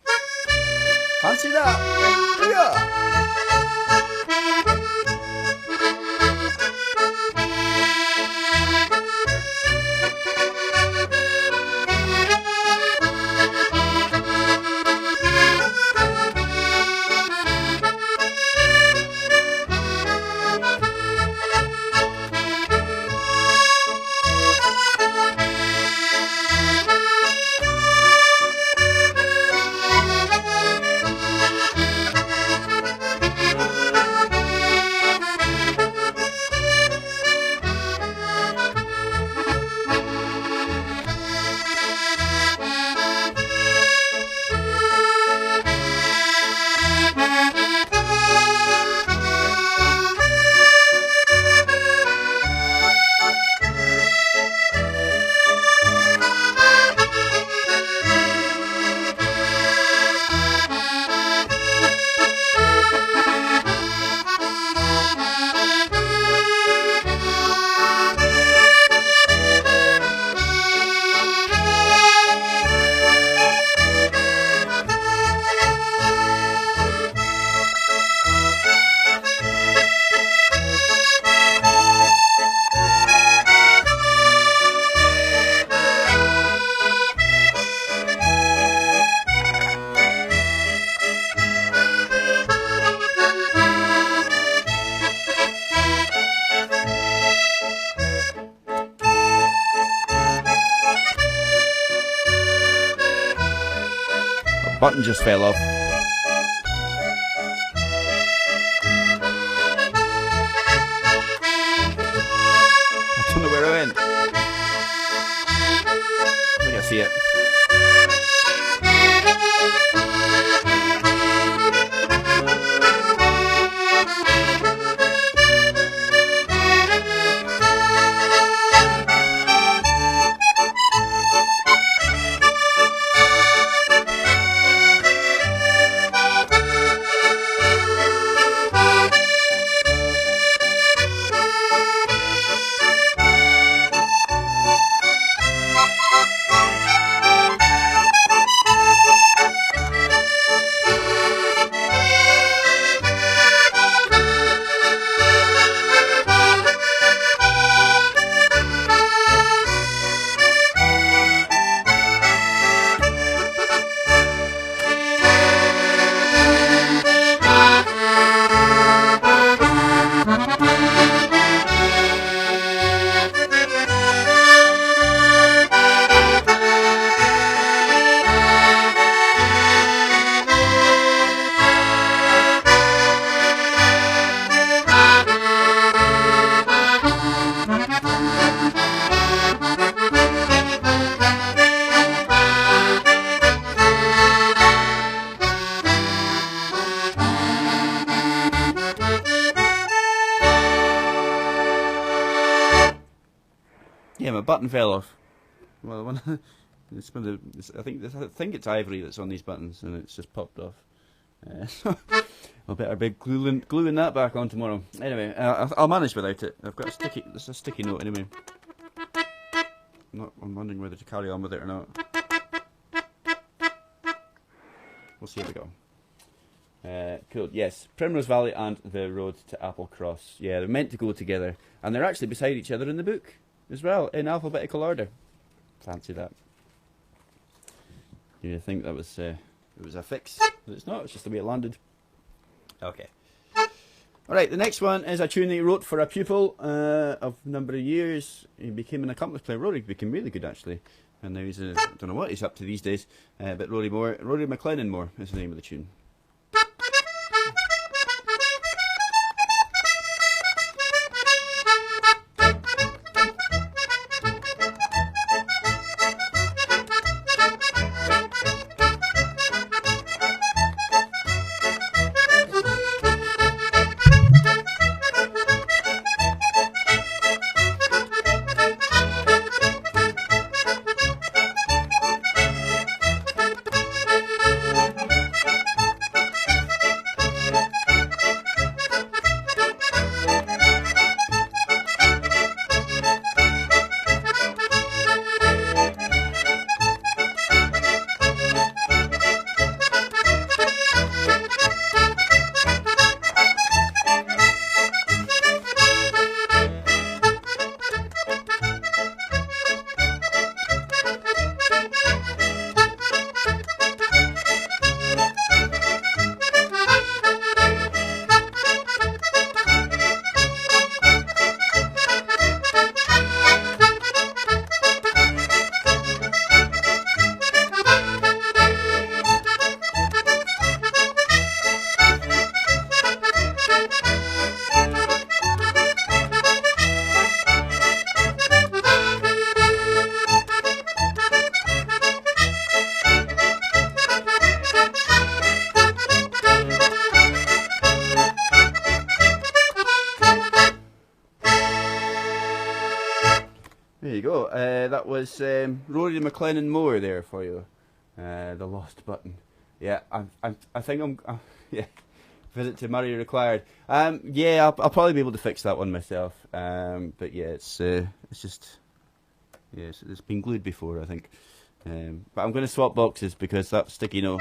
Fancy that? Yeah! Button just fell off. I don't know where I went. I think I see it. Yeah, my button fell off. Well, I think it's ivory that's on these buttons, and it's just popped off. So I'll better be gluing that back on tomorrow. Anyway, I'll manage without it. I've got a sticky. It's a sticky note anyway. I'm wondering whether to carry on with it or not. We'll see how we go. Cool. Yes, Primrose Valley and the Road to Applecross. Yeah, they're meant to go together, and they're actually beside each other in the book as well, in alphabetical order. Fancy that. You think that was it was a fix? But it's not. It's just the way it landed. Okay. All right. The next one is a tune that he wrote for a pupil of a number of years. He became an accomplished player. Rory became really good actually, and now he's I don't know what he's up to these days. But Rory McLennan Moore is the name of the tune. There you go. That was Rory McLennan Moore there for you. The Lost Button. Yeah, I think I'm. Yeah, visit to Murray required. Yeah, I'll probably be able to fix that one myself. But yeah, it's just it's been glued before, I think. But I'm going to swap boxes because that sticky note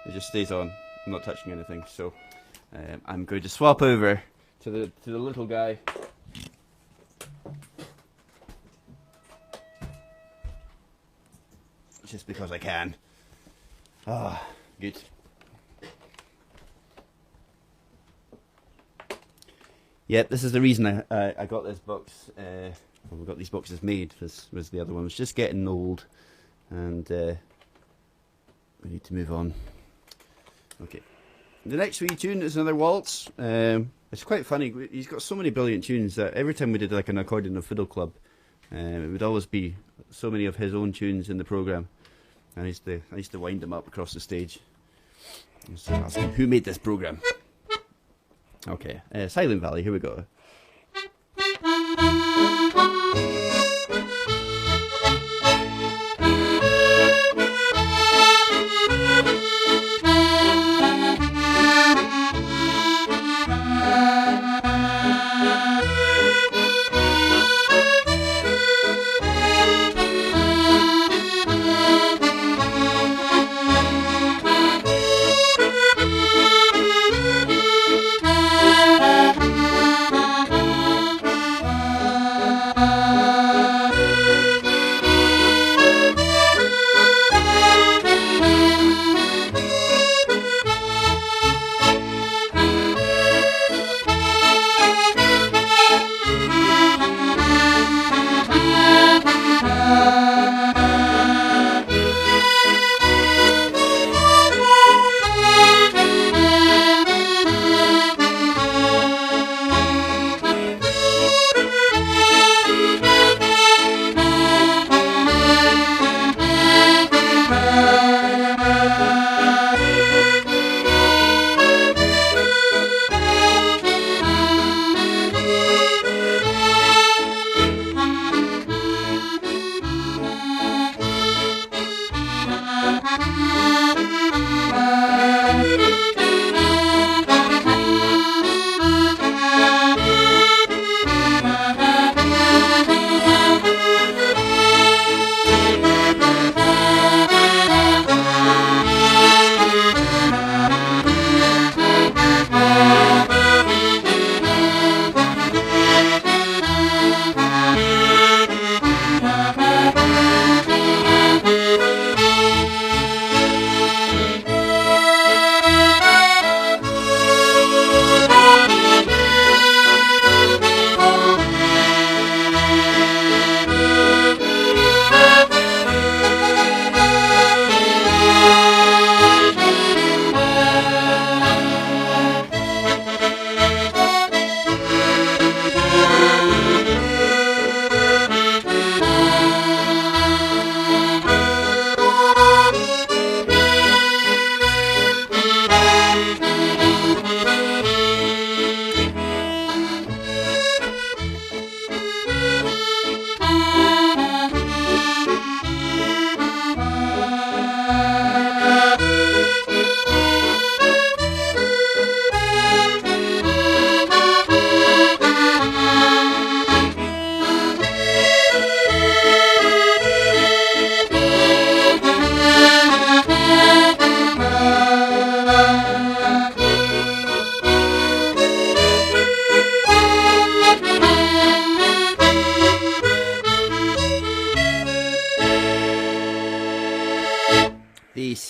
it just stays on. I'm not touching anything, so I'm going to swap over to the little guy. Just because I can. Ah, good. Yep, this is the reason I got this box. Well, we got these boxes made. This was the other one. It was just getting old, and we need to move on. Okay. The next wee tune is another waltz. It's quite funny. He's got so many brilliant tunes that every time we did like an accordion or fiddle club, it would always be so many of his own tunes in the programme. And I used to wind him up across the stage. I used to ask him, who made this programme? Okay, Silent Valley, here we go.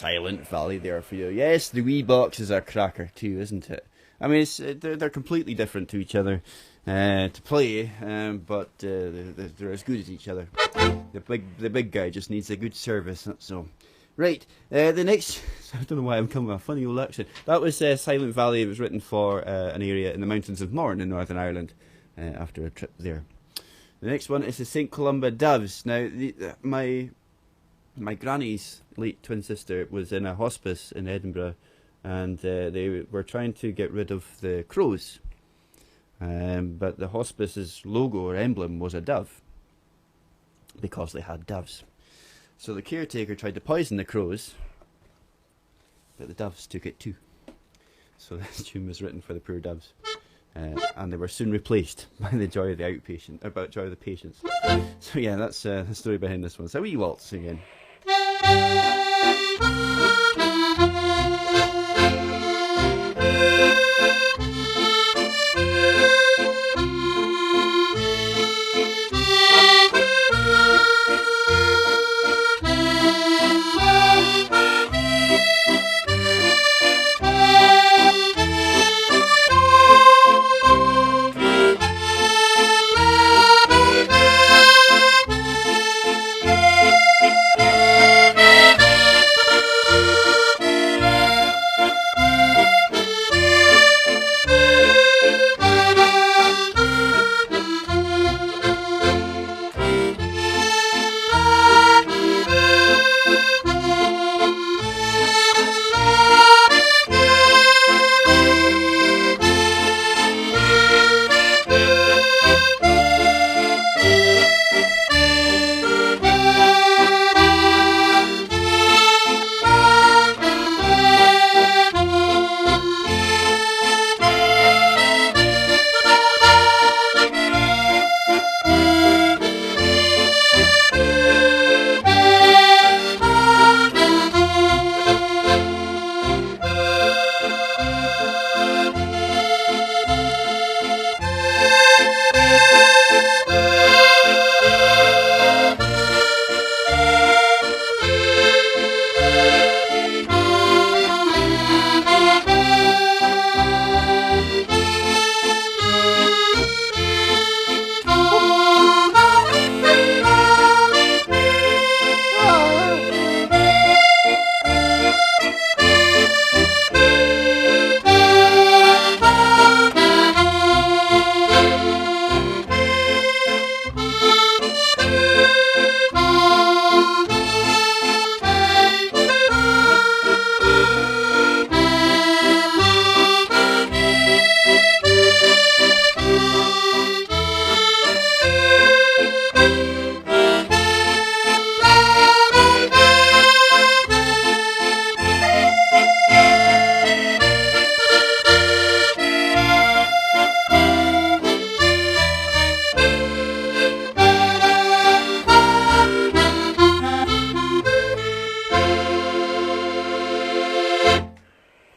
Silent Valley there for you. Yes, the wee box is a cracker too, isn't it? I mean, they're completely different to each other to play, but they're as good as each other. The big guy just needs a good service, that's all. Right, the next, I don't know why I'm coming with a funny old accent. That was Silent Valley. It was written for an area in the mountains of Mourne in Northern Ireland after a trip there. The next one is the St Columba Doves. Now, my granny's late twin sister was in a hospice in Edinburgh, and they were trying to get rid of the crows. But the hospice's logo or emblem was a dove, because they had doves. So the caretaker tried to poison the crows, but the doves took it too. So this tune was written for the poor doves. And they were soon replaced by the joy of the outpatient, about joy of the patients. So yeah, that's the story behind this one. So a wee waltz again.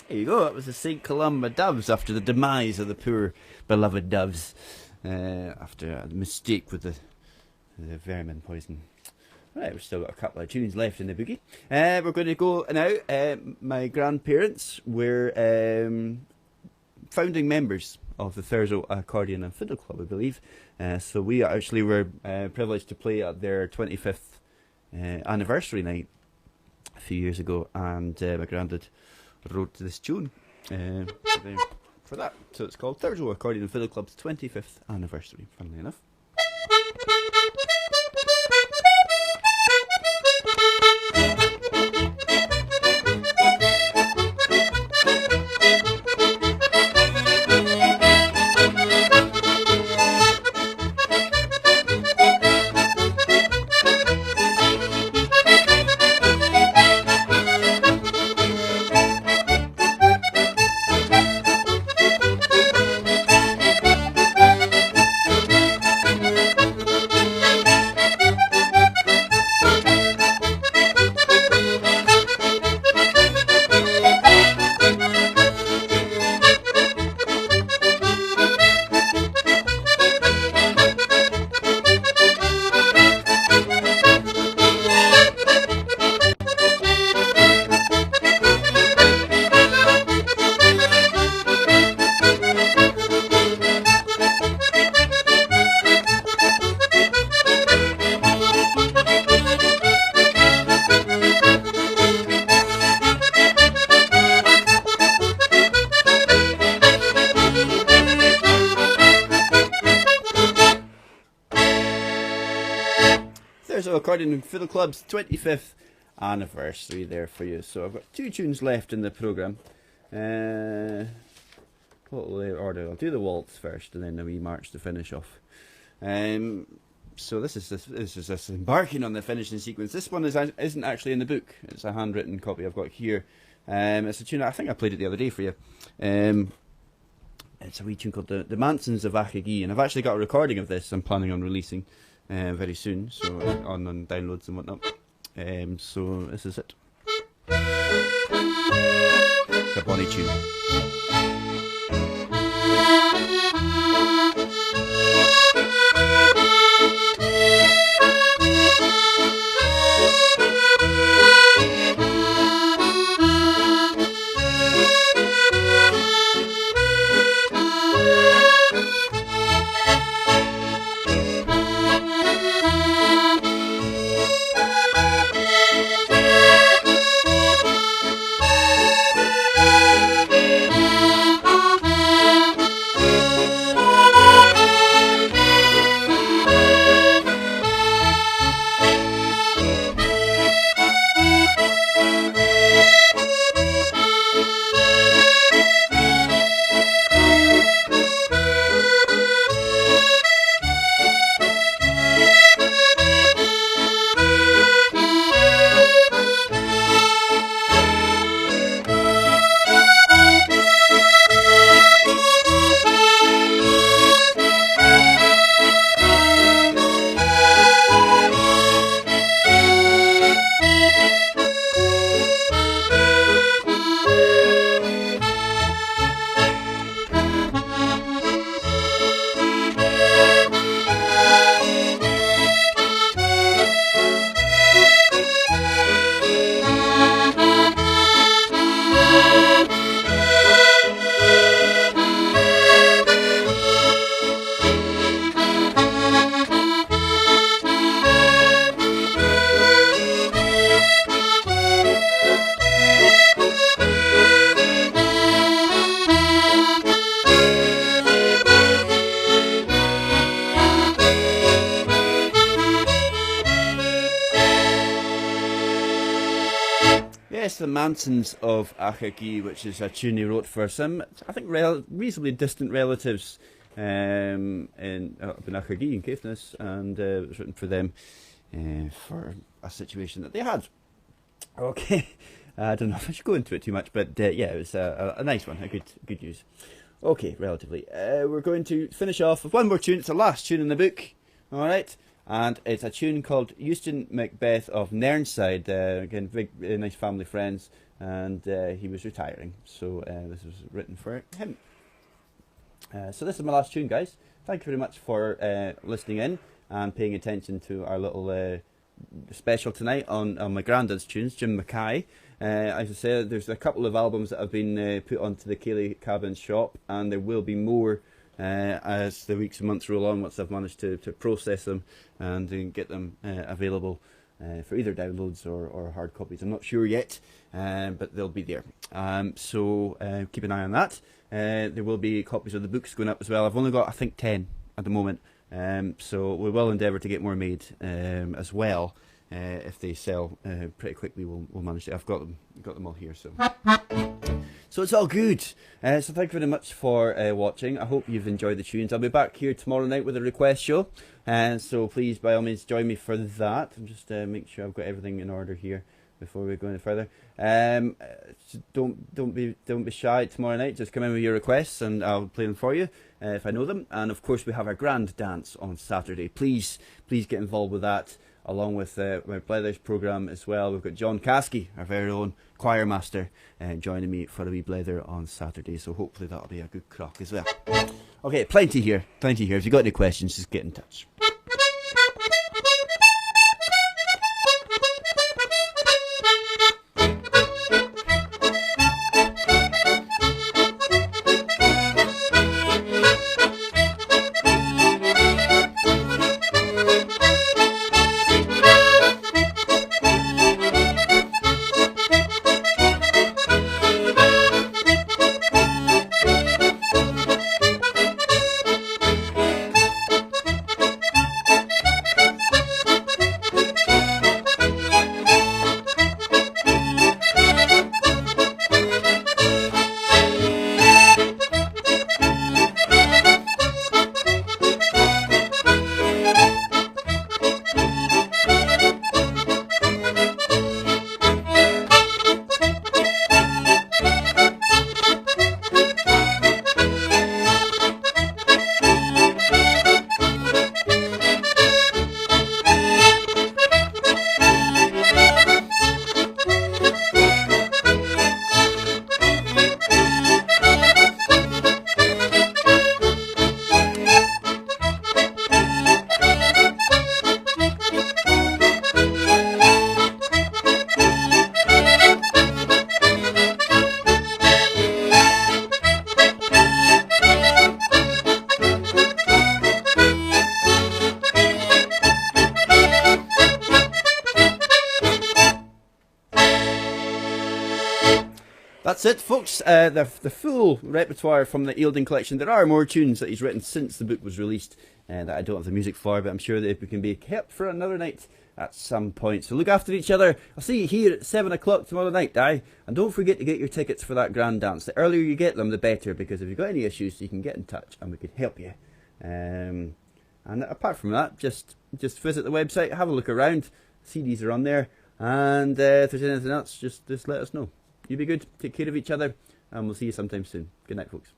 There you go, that was the St Columba Doves after the demise of the poor beloved doves after a mistake with the vermin poison. Right, we've still got a couple of tunes left in the boogie. We're going to go now. My grandparents were founding members of the Thurso Accordion and Fiddle Club, I believe. So we actually were privileged to play at their 25th anniversary night a few years ago, and my granddad wrote this tune for that. So it's called Thurso Accordion and Fiddle Club's 25th anniversary, funnily enough. there. So Accordion Fiddle Club's 25th anniversary there for you. So I've got 2 tunes left in the programme. What will I order? I'll do the waltz first and then the wee march to finish off. So this is embarking on the finishing sequence. This one isn't actually in the book. It's a handwritten copy I've got here. It's a tune, I think I played it the other day for you. It's a wee tune called The Mansons of Achagee, and I've actually got a recording of this I'm planning on releasing very soon, so on downloads and whatnot. So this is it. It's a bonny tune. The Mansons of Achagee, which is a tune he wrote for some, I think, reasonably distant relatives up in Achagee in Caithness, and it was written for them for a situation that they had. Okay, I don't know if I should go into it too much, but yeah, it was a nice one, a good use. Okay, relatively. We're going to finish off with one more tune. It's the last tune in the book, alright? And it's a tune called Euston Macbeth of Nairnside. Again, big, nice family friends, and he was retiring, so this was written for him. So this is my last tune, guys. Thank you very much for listening in and paying attention to our little special tonight on my granddad's tunes, Jim Mackay. As I said, there's a couple of albums that have been put onto the Ceilidh Cabin shop, and there will be more as the weeks and months roll on, once I've managed to process them and get them available for either downloads or hard copies. I'm not sure yet, but they'll be there. So keep an eye on that. There will be copies of the books going up as well. I've only got, I think, 10 at the moment, so we will endeavour to get more made as well. If they sell pretty quickly, we'll manage to. I've got them all here, so it's all good. So thank you very much for watching. I hope you've enjoyed the tunes. I'll be back here tomorrow night with a request show, so please, by all means, join me for that. I'm just make sure I've got everything in order here before we go any further. Don't be shy tomorrow night. Just come in with your requests, and I'll play them for you if I know them. And of course, we have our grand dance on Saturday. Please get involved with that, along with my Blethers programme as well. We've got John Caskey, our very own choir master, joining me for a wee blether on Saturday, so hopefully that'll be a good crack as well. Okay, plenty here. If you've got any questions, just get in touch. that's it, folks. The full repertoire from the Eildon collection. There are more tunes that he's written since the book was released that I don't have the music for, but I'm sure that it can be kept for another night at some point. So look after each other. I'll see you here at 7 o'clock tomorrow night, and don't forget to get your tickets for that grand dance. The earlier you get them, the better, because if you've got any issues, you can get in touch and we can help you. And apart from that, just visit the website, have a look around. CDs are on there, and if there's anything else, just let us know. You be good, take care of each other, and we'll see you sometime soon. Good night, folks.